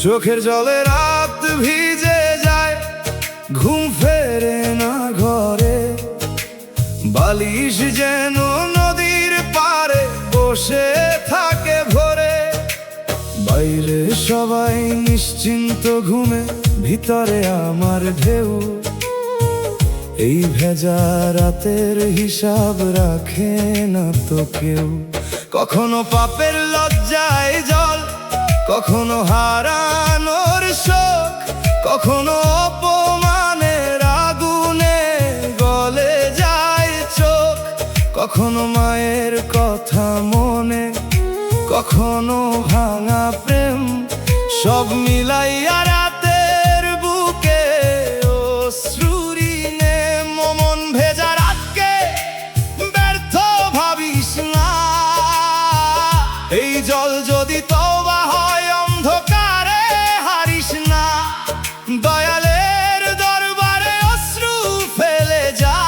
চোখের জলে রাত ভিজে যায়, ঘুম ফেরে না ঘরে। বালিশ যেন নদীর পারে বসে থাকে ভরে। বাইরে সবাই নিশ্চিন্ত ঘুমে, ভিতরে আমার ঢেউ। এই ভেজা রাতের হিসাব রাখে না তো কেউ। কখনো পাপের লজ্জায় জল, কখনো হারানোর শোক, কখনো অপমানের আগুনে গলে যায় চোখ। কখনো মায়ের কথা মনে, কখনো ভাঙা প্রেম, সব মিলাইয়া রাতের বুকে অশ্রুরি নে। মন ভেজা রাতকে ব্যর্থ ভাবিস না, এই জল যদি তওবা হয় অন্ধকারে হারিস না। দয়ালের দরবারে অশ্রু ফেলে যা,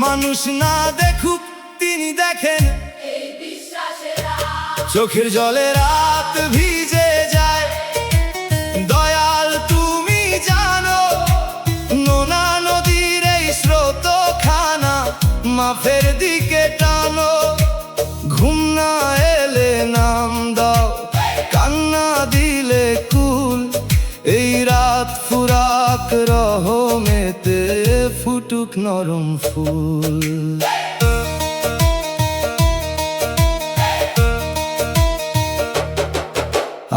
মানুষ না দেখুক তিনি দেখেন। চোখের জলে রাত ভিজে যায়, দয়াল তুমি জানো। নোনা নদীর এই স্রোত খানা মাফের দিকে টানো। ঘুম না এলে নাম দাও, কান্না দিলে কুল। এই রাত ফুরাক রহমেতে ফুটুক নরম ফুল।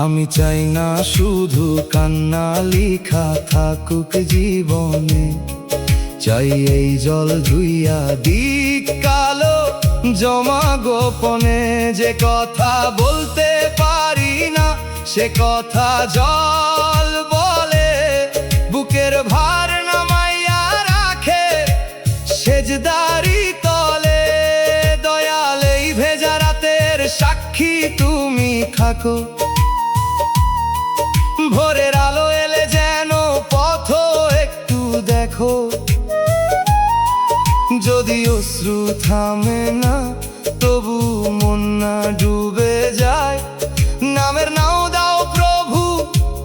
আমি চাই না শুধু কান্না লিখা থাকুক জীবনে। চাই এই জল ধুইয়া দিক কালো জমা গোপনে। যে কথা বলতে পারি না সে কথা জল বলে। বুকের ভার নামাইয়া রাখে সেজদারি তলে। দয়াল এই ভেজা রাতের সাক্ষী তুমি থাকো। ভোরের আলো এলে যেন পথ একটু দেখো। যদি অশ্রু থামে না তবু মন না ডুবে যায়। নামের নাও দাও প্রভু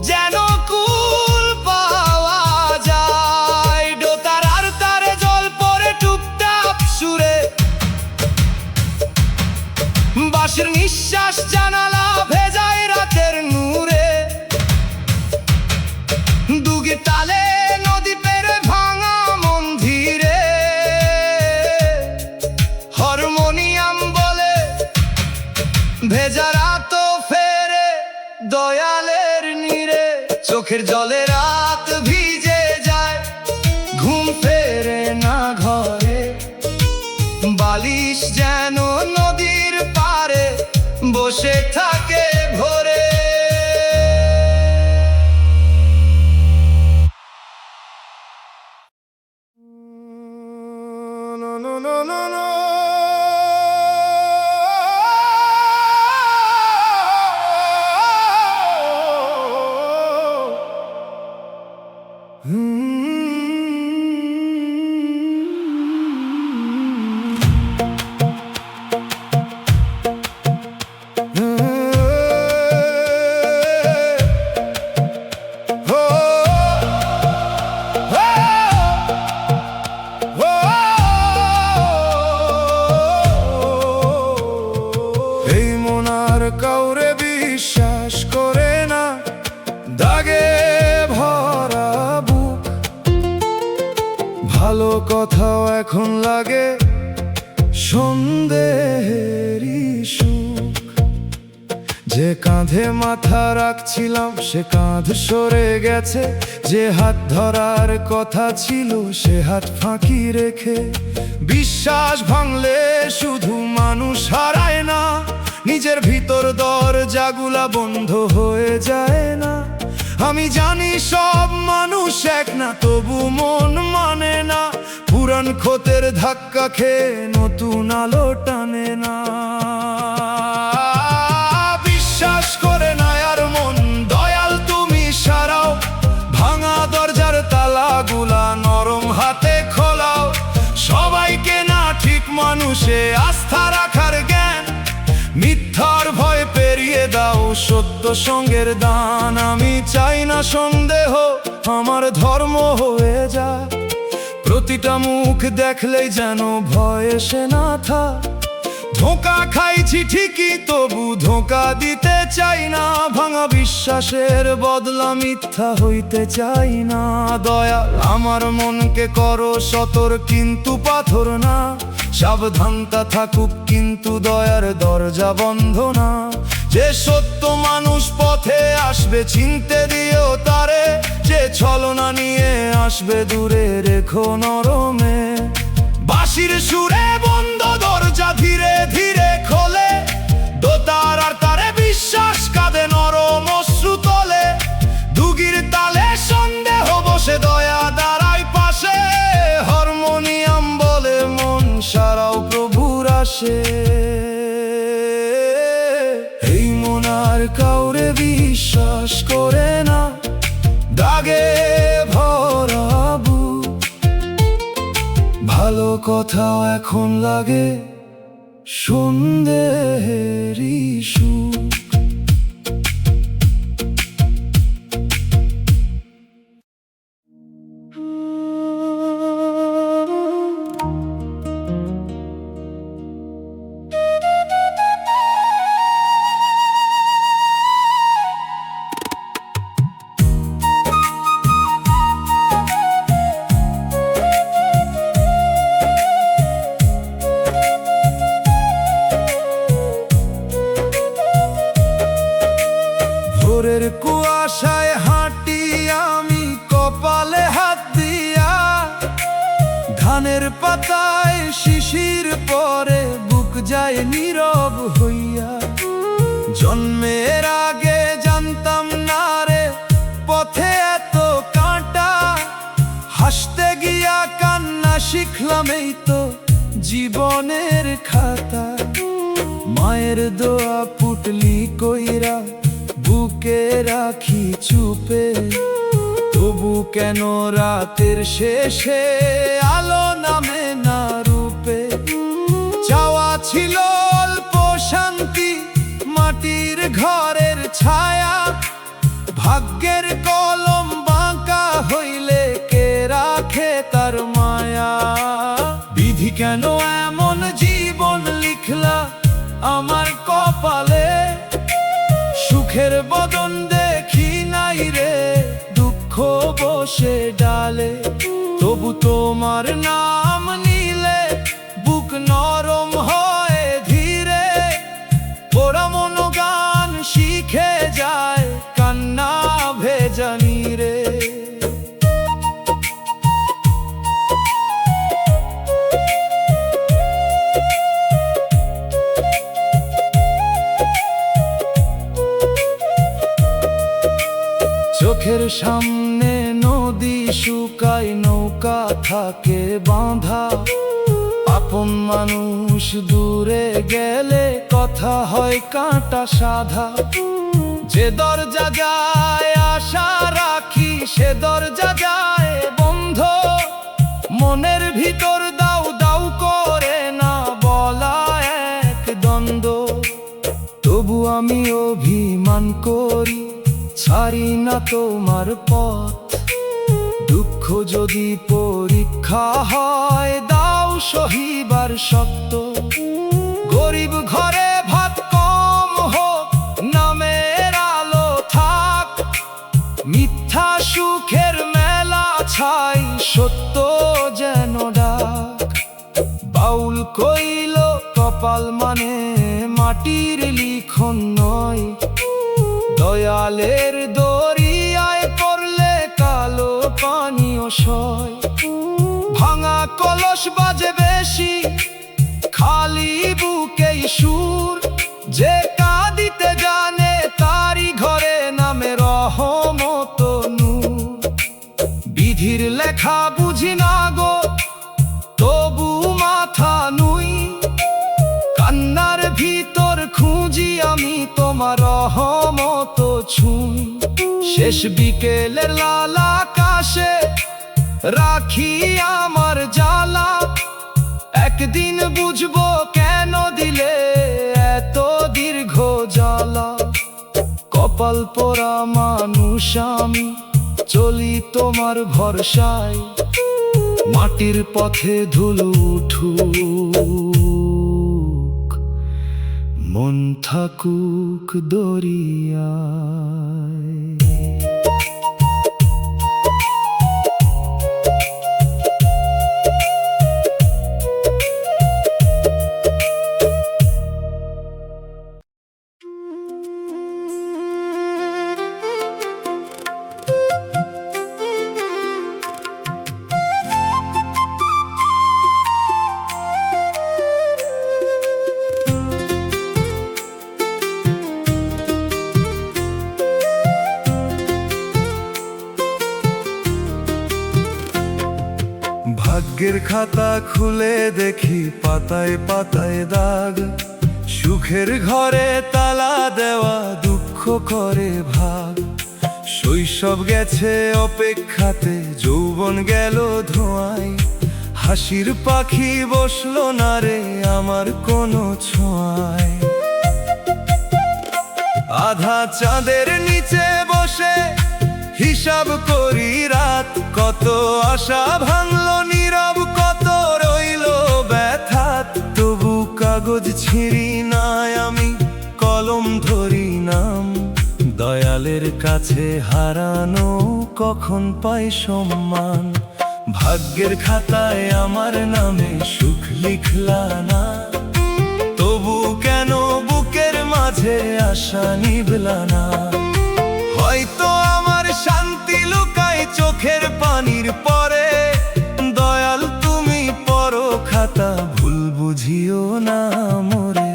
যেন কুল পাওয়া যায়। ডোতার আর তারে জল পরে টুপটাপ সুরে। বাঁশির নিঃশ্বাস জানালা ভেজায় রাতের নূরে। দুগে তালে নদী পেরে ভাঙা মন্দিরে। হারমোনিয়াম বলে ভেজা রাত ফেরে দয়ালের নীরে। চোখের জলে রাত ভিজে যায়, ঘুম ফেরে না ঘরে। বালিশ যেন নদীর পারে বসে থাকে ভোরে। No, no, no, no. ভালো কথাও এখন লাগে সন্দেহেরই সুখ। যে কাঁধে মাথা রাখছিলাম সে কাঁধ সরে গেছে, যে হাত ধরার কথা ছিল সে হাত ফাঁকি রেখে। বিশ্বাস ভাঙলে শুধু মানুষ হারায় না, নিজের ভিতর দরজাগুলা বন্ধ হয়ে যায় না। আমি জানি সব মানুষ এক না, তবু মন মানে না। পুরান ক্ষতের ধাক্কা খেয়ে নতুন আলো টানে না। বিশ্বাস করে না আর মন দয়াল তুমি সারাও, ভাঙা দরজার তালাগুলা নরম হাতে খোলাও। সবাইকে না ঠিক মানুষে আস্থা রাখার জ্ঞান, মিথ্যার ভয় পেরিয়ে দাও সত্য সঙ্গের দান। আমি চাই না সন্দেহ আমার ধর্ম হয়ে যায়, প্রতিটা মুখ দেখলেই যেন ভয় এসে না থাক। ধোঁকা খাইছি ঠিকই তবু ধোঁকা দিতে চাই না, ভাঙা বিশ্বাসের বদলা মিথ্যা হইতে চাই না। দয়া আমার মনকে করো সতর কিন্তু পাথর না, সাবধানতা থাকুক কিন্তু দয়ার দরজা বন্ধ না। যে সত্য মানুষ পথে আসবে চিনতে দিও তারে, যে ছলনা নিয়ে আসবে দূরে রেখো নরমে। বাঁশির সুরে বন্ধ দরজা ধীরে ধীরে খোলে, দোতার আর তারে বিশ্বাস কাঁদে নরম অশ্রু তোলে। দুগির তালে সন্দেহ বসে দয়া দাঁড়ায় পাশে, হারমোনিয়াম বলে মন সারাও প্রভুর আসে। এই মন আর কাউরে বিশ্বাস করে না, দাগে ভরাবু ভালো কথাও এখন লাগে সন্দেহেরই সুখ। ভোরের কুয়াশায় হাঁটি আমি কপালে হাত দিয়া, ধানের পাতায় শিশির পরে বুক যায় নীরব হইয়া। জন্মের আগে জানতাম না রে পথে এত কাঁটা, হাসতে গিয়া কান্না শিখলাম এই তো জীবনের খাতা। মায়ের দোয়া পুটলি কইরা বুকে রাখি চুপে, তবু কেন রাতের শেষে আলো নামে না রূপে। চাওয়া ছিল অল্প শান্তি মাটির ঘরের ছায়া, ভাগ্যের কলম বাঁকা হইলে কে রাখে তার মায়া। বিধি কেন এমন জীবন লিখলা আমার কপালে, সুখের বদন দেখি নাই রে দুঃখ বসে ডালে। তবু তোমার নাম নিলে বুক নরম হয় ধীরে, ওরা মন গান শিখে যায় কান্না ভেজানি রে। চোখের সামনে নদী শুকায় নৌকা থাকে বাঁধা, আপন মানুষ দূরে গেলে কথা হয় কাঁটা সাধা। যে দরজা যায় আশা রাখি সে দরজা যায় বন্ধ, মনের ভিতর দাউ দাউ করে না বলা এক দ্বন্দ্ব। তবু আমি অভিমান করি ছাড়ি না তোমার পথ, দুঃখ যদি পরীক্ষা হয় দাও সহিবার শক্ত। গরিব ঘরে ভাত কম হোক নামের আলো থাক, মিথ্যা সুখের মেলা ছাই সত্য যেন কইল কপাল মানে মাটির লিখন নয়, দয়ালের দরিয়ায় পড়লে কালো পানীয় সয়। ভাঙা কলস বাজে বেশি, খালি বুকেই সুর, যে কাঁদিতে জানে তারি ঘরে নামে রহমত নূর। বিধির লেখা বুঝি না গো, তবু মাথা নুই, কান্নার ভিতর খুঁজি আমি তোমার রহমত ছুঁই। শেষ বিকেলের লাল আকাশে রাখি আমার জ্বালা, একদিন বুঝবো কেন দিলে এত দীর্ঘ জ্বালা। কপাল পোড়া মানুষ আমি, চলি তোমার ভরসায়, মাটির পথে ধুলো উঠুক, মন থাকুক দরিয়ায়। ভাগ্যের খাতা খুলে দেখি পাতায় পাতায় দাগ, সুখের ঘরে তালা দেওয়া দুঃখ করে ভাগ। শৈশব গেছে অপেক্ষাতে, যৌবন গেল ধোঁয়ায়, হাসির পাখি বসলো না রে আমার কোনো ছোঁয়ায়। আধা চাঁদের নিচে বসে হিসাব করি রাত, কত আশা ভাঙলো নীরব, কত রইলো ব্যথা। তবু কাগজ ছিঁড়ি নাই আমি, কলম ধরি নাম, দয়ালের কাছে হারানো কখন পাই সম্মান। ভাগ্যের খাতায় আমার নামে সুখ লিখলা না, তবু কেন বুকের মাঝে আশা নিভলা না। হয়তো আমার শান্তি লুকায় চোখের পানির পরে, দয়াল তুমি পড়ো খাতা, ভুল বুঝিও না মোরে।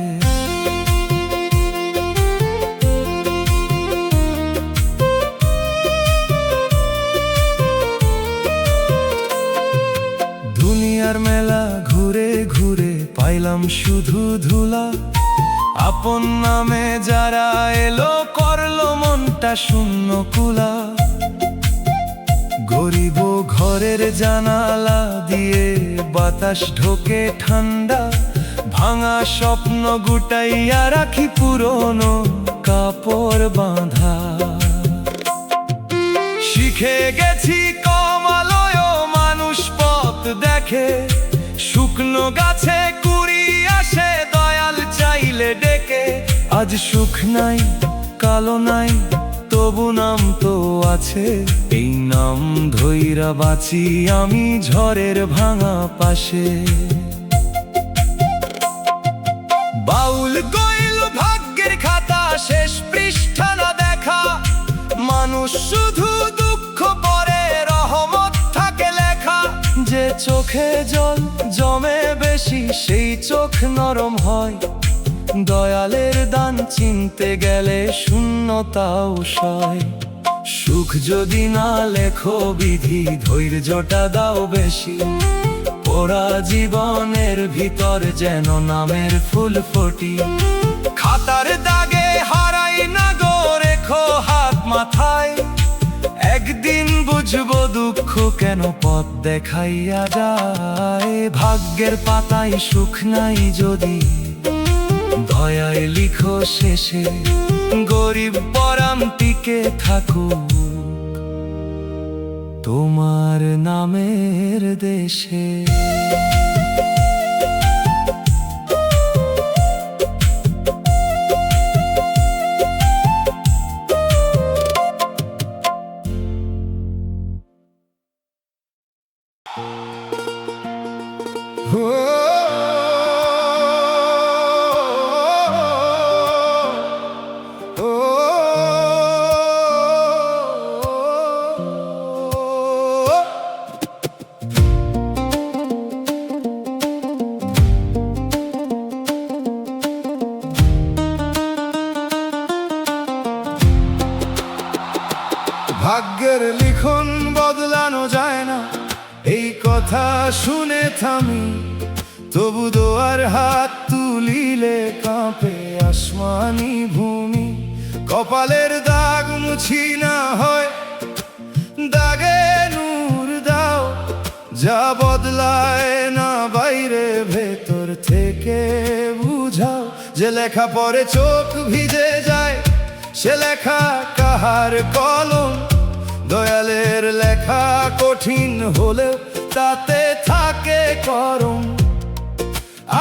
দুনিয়ার মেলা ঘুরে ঘুরে পাইলাম শুধু ধুলা, আপন নামে যারা এলো করলো মনটা শূন্য কুলা। গরিব ঘরের জানালা দিয়ে বাতাস ঢোকে ঠান্ডা, ভাঙা স্বপ্ন গুটাইয়া রাখি পুরনো কাপড় বাঁধা। শিখে গেছি কমালয় মানুষ পথ দেখে, শুকনো গাছে কুড়ি আসে দয়াল চাইলে ডেকে। আজ সুখ নাই কালো নাই, তবু নাম তো আছে, এই নাম ধইরা বাঁচি আমি ঝড়ের ভাঙা পাশে। বাউল কইল ভাগ্যের খাতা শেষ পৃষ্ঠা না দেখা, মানুষ শুধু দুঃখ পরে রহমত থাকে লেখা। যে চোখে জল জমে বেশি সেই চোখ নরম হয়, দয়ালের দান চিনতে গেলে শূন্যতাও সয়। সুখ যদি না লেখো বিধি, ধৈর্যটা দাও বেশি, পোড়া জীবনের ভিতর যেন নামের ফুল ফোটি। খাতার দাগে হারাই না গো রেখো হাত মাথায়, একদিন বুঝবো দুঃখ কেন পথ দেখাইয়া যায়। ভাগ্যের পাতায় সুখ নাই যদি, দয়ায় লিখো শেষে, গরিব পরাণ টিকে থাকুক তোমার নামের দেশে। কথা শুনে থামি, তবু দোয়ার হাত তুলিলে কাঁপে আসমানি ভূমি। কপালের দাগ মুছি না হয়, দাগে নূর দাও, যা বদলায় না বাইরে ভেতর থেকে বুঝাও। যে লেখা পরে চোখ ভিজে যায়, সে লেখা কাহার কলম? দয়ালের লেখা কঠিন হলেও তাতে থাকে করম।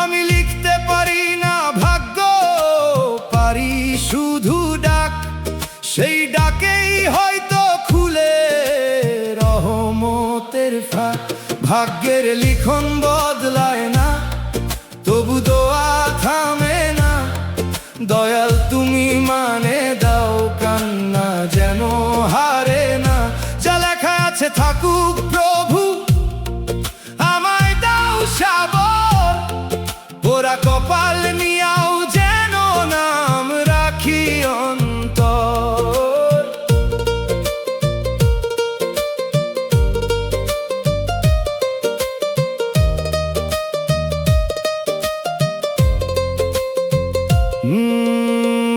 আমি লিখতে পারি না ভাগ্য, পারি শুধু ডাক, সেই ডাকেই হয়তো খুলে রহমতের ফাঁক। ভাগ্যের লিখন বদলায় না, তবু দোয়া থামে না। দয়াল তুমি মানে দাও, কান্না যেন হারে না। যা লেখা আছে থাকুক প্রভু, আমায় দাও সাবর। ওরা কপাল নিয়াও যেন নাম রাখি অন্তর।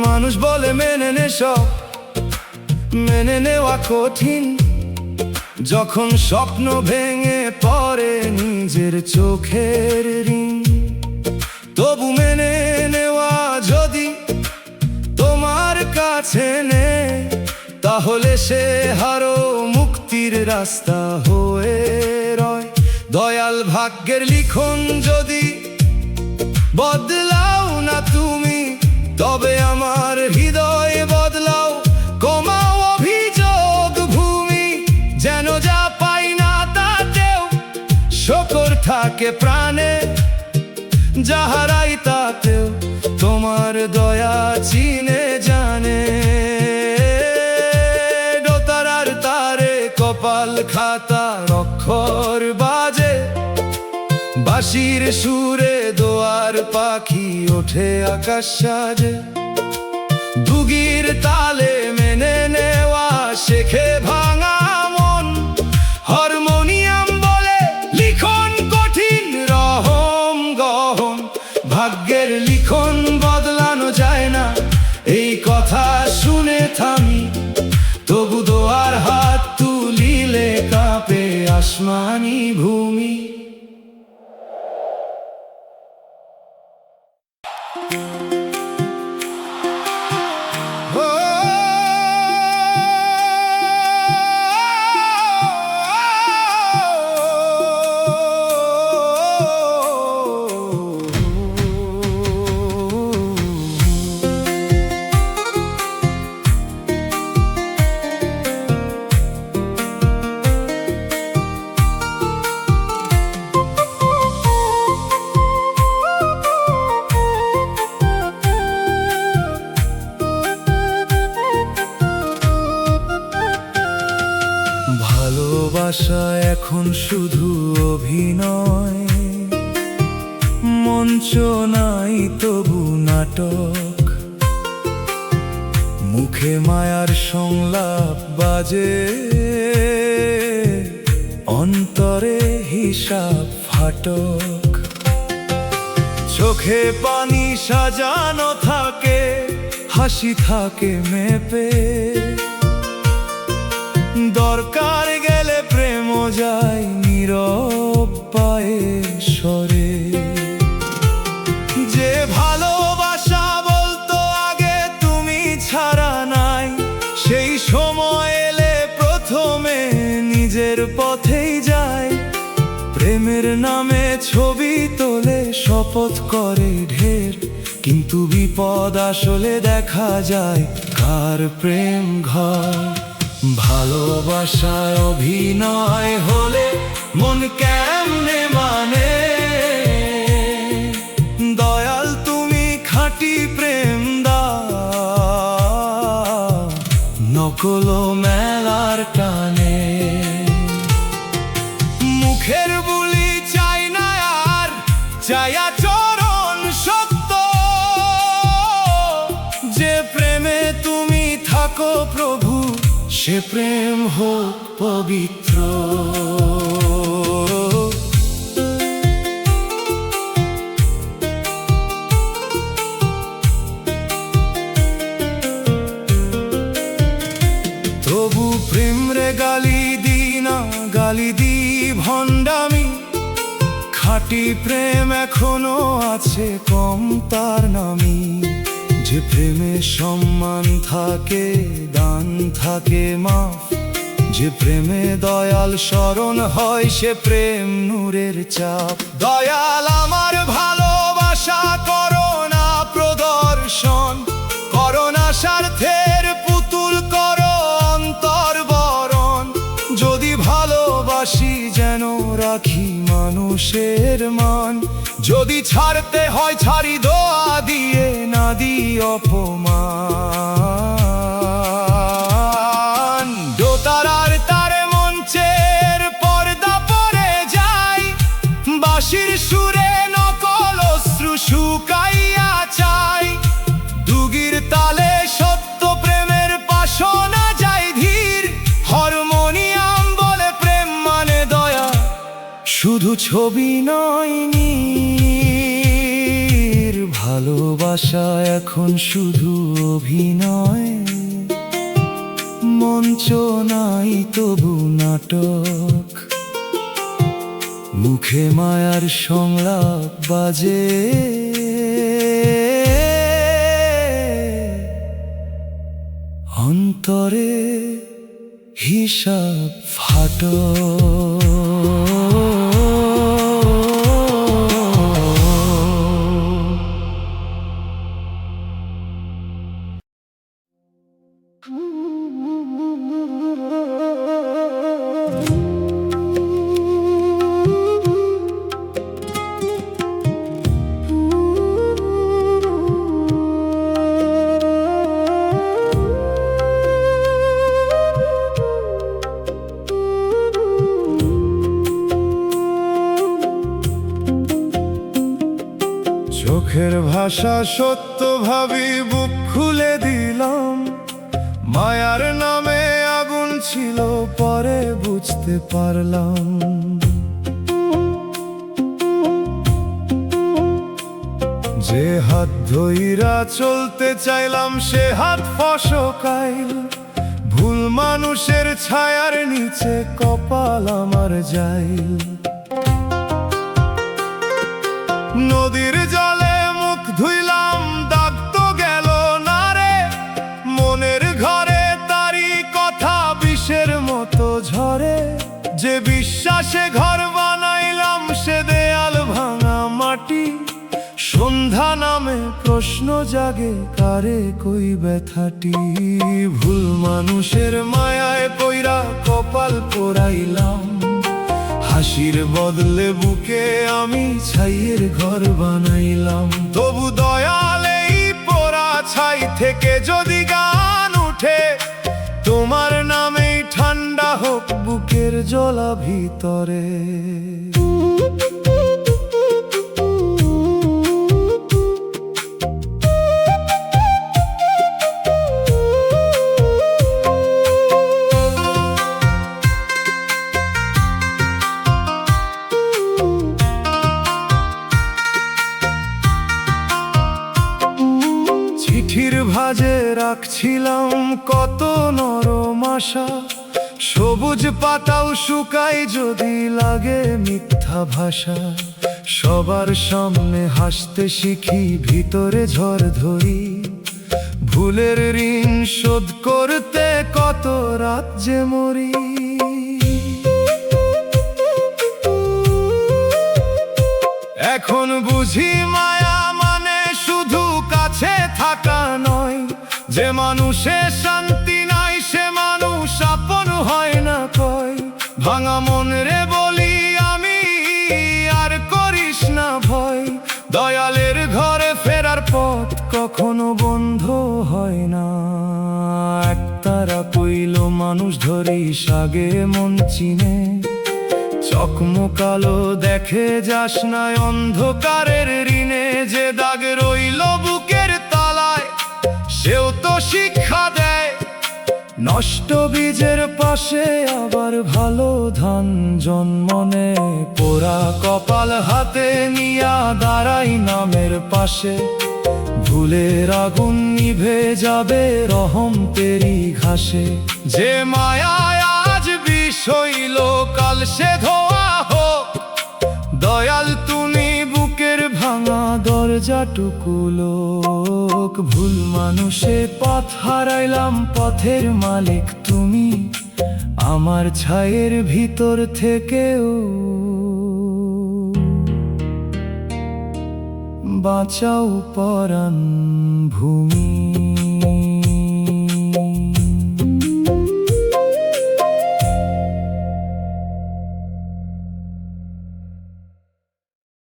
মানুষ বলে মেনে নে সব, মেনে নেওয়া কঠিন। যখন স্বপ্ন ভেঙে পড়ে নিজের চোখের ঋণ, তবু মেনে নেওয়া যদি তোমার কাছে নে, তাহলে সে হারো মুক্তির রাস্তা হয়ে রয়। দয়াল ভাগ্যের লিখন যদি বদলাও না তুমি, তবে আমার হৃদয় বদলাও, কমাও অভিযোগ ভূমি। যেন যা পাই না তাতেও শকর থাকে প্রাণে, যাহারাই তাতেও তোমার দয়া চিনে জানে। দোতারার তারে কপাল খাতা অক্ষর বাজে, বাঁশির সুরে দোয়ার পাখি ওঠে আকাশ সাজে। দুগির তালে মেনে নেওয়া শেখে ভাঙা মন, হারমোনিয়াম বলে লিখন কঠিন রহম গহন। ভাগ্যের লিখন বদলানো যায় না, এই কথা শুনে থামি, তবু দোয়ার হাত তুলিলে কাঁপে আসমানি ভূমি। ভালোবাসা এখন শুধু অভিনয়, মঞ্চ নাই তবু নাটক। মুখে মায়ার সংলাপ বাজে, অন্তরে হিসাব ফাটক। চোখে পানি সাজানো থাকে, হাসি থাকে মেপে। দরকার গেলে প্রেম যায় নীরব পায়ে সরে। যে ভালোবাসা বলতো আগে তুমি ছাড়া নাই, সেই সময় এলে প্রথমে নিজের পথেই যায়। প্রেমের নামে ছবি তোলে, শপথ করে ঢের, কিন্তু বিপদ আসলে দেখা যায় কার প্রেম ঘর। ভালোবাসায় অভিনয় হলে মন কেমনে মানে, দয়াল তুমি খাঁটি প্রেম দাও, নকল মেলার টানে। মুখের বুলি চাই না আর, চাই আচরণ সত্য। যে প্রেমে তুমি থাকো প্রভু, সে প্রেম হোক পবিত্র। ভণ্ডামি, খাঁটি প্রেম এখনো আছে কম তার নামি। যে প্রেমে সম্মান থাকে, দান থাকে মাফ, যে প্রেমে দয়াল স্মরণ হয়, সে প্রেম নূরের চাপ। দয়াল আমার ভালোবাসা করোনা প্রদর্শন, করোনা স্বার্থের পুতুল করো অন্তর বরণ। যদি ভালোবাসি যেন রাখি মানুষের মান, যদি ছাড়তে হয় ছাড়ি দোয়া দিয়ে, না দি অপমান। দোতারার তারে মঞ্চের পর্দা পড়ে যায়, বাঁশির সুরে নকল অশ্রু শুকাইয়া চাই। দুগির তালে সত্য প্রেমের পাশনা যায় ধীর, হারমোনিয়াম বলে প্রেম মানে দয়া, শুধু ছবি নয় নীর। ভালোবাসা এখন শুধু অভিনয়, মঞ্চ নাই তবু নাটক। মুখে মায়ার সংলাপ বাজে, অন্তরে হিসাব ফাটক। চোখের ভাষা সত্য ভাবি বুক খুলে দিলাম, মায়ার নামে আগুন ছিল পরে বুঝতে পারলাম। যে হাত ধইরা চলতে চাইলাম সে হাত ফসকাইল, ভুল মানুষের ছায়ার নিচে কপাল আমার যাইল। নদীর জলে মুখ ধুইলাম দাগ তো গেল না রে, মনের ঘরে তারি কথা বিষের মতো ঝরে। যে বিশ্বাসে ঘর বানাইলাম সে দেয়াল ভাঙা মাটি, সন্ধ্যা নামে প্রশ্ন জাগে কারে কই ব্যথাটি। ভুল মানুষের মায়ায় পইরা কপাল পোড়াইলাম, হাসির বদলে বুকে আমি ছাইয়ের ঘর বানাইলাম। তবু দয়াল এই পোড়া ছাই থেকে যদি গান উঠে, তোমার নামেই ঠান্ডা হোক বুকের জ্বলা ভিতরে। চিঠির ভাজে রাখছিলাম কত নরম আশা, সবুজ পাতাও শুকায় যদি লাগে মিথ্যা ভাষা। সবার সামনে হাসতে শিখি, ভিতরে ঝড় ধরি, ভুলের ঋণ শোধ করতে কত রাত যে মরি। এখন বুঝি মায়া মানে শুধু কাছে থাকা নয়, যে মানুষের শান্তি নাই সে মানুষ আপন হয় না কয়। ভাঙা মন রে বলি আমি আর করিস না ভয়, দয়ালের ঘরে ফেরার পথ কখনো বন্ধ হয় না। একতারা কইল মানুষ ধরিস আগে মন চিনে, চকমকালো দেখে যাস না অন্ধকারের ঋণে। যে দাগ রইল বুকের তালায় সেও তো শিক্ষা দেয়, নষ্ট বীজের পাশে আবার ভালো ধান জন্মনে। পোড়া কপাল হাতে নিয়া দাঁড়াই নামের পাশে, ভুলের আগুন নিভে যাবে রহম তেরি ঘাসে। যে মায়ায় আজ বিষ হইল কাল সে ধোয়া যাটুকু লোক, ভুল মানুষে পথ হারাইলাম, পথের মালিক তুমি আমার ছায়ের ভিতর থেকেও বাঁচাও পরাণ ভূমি।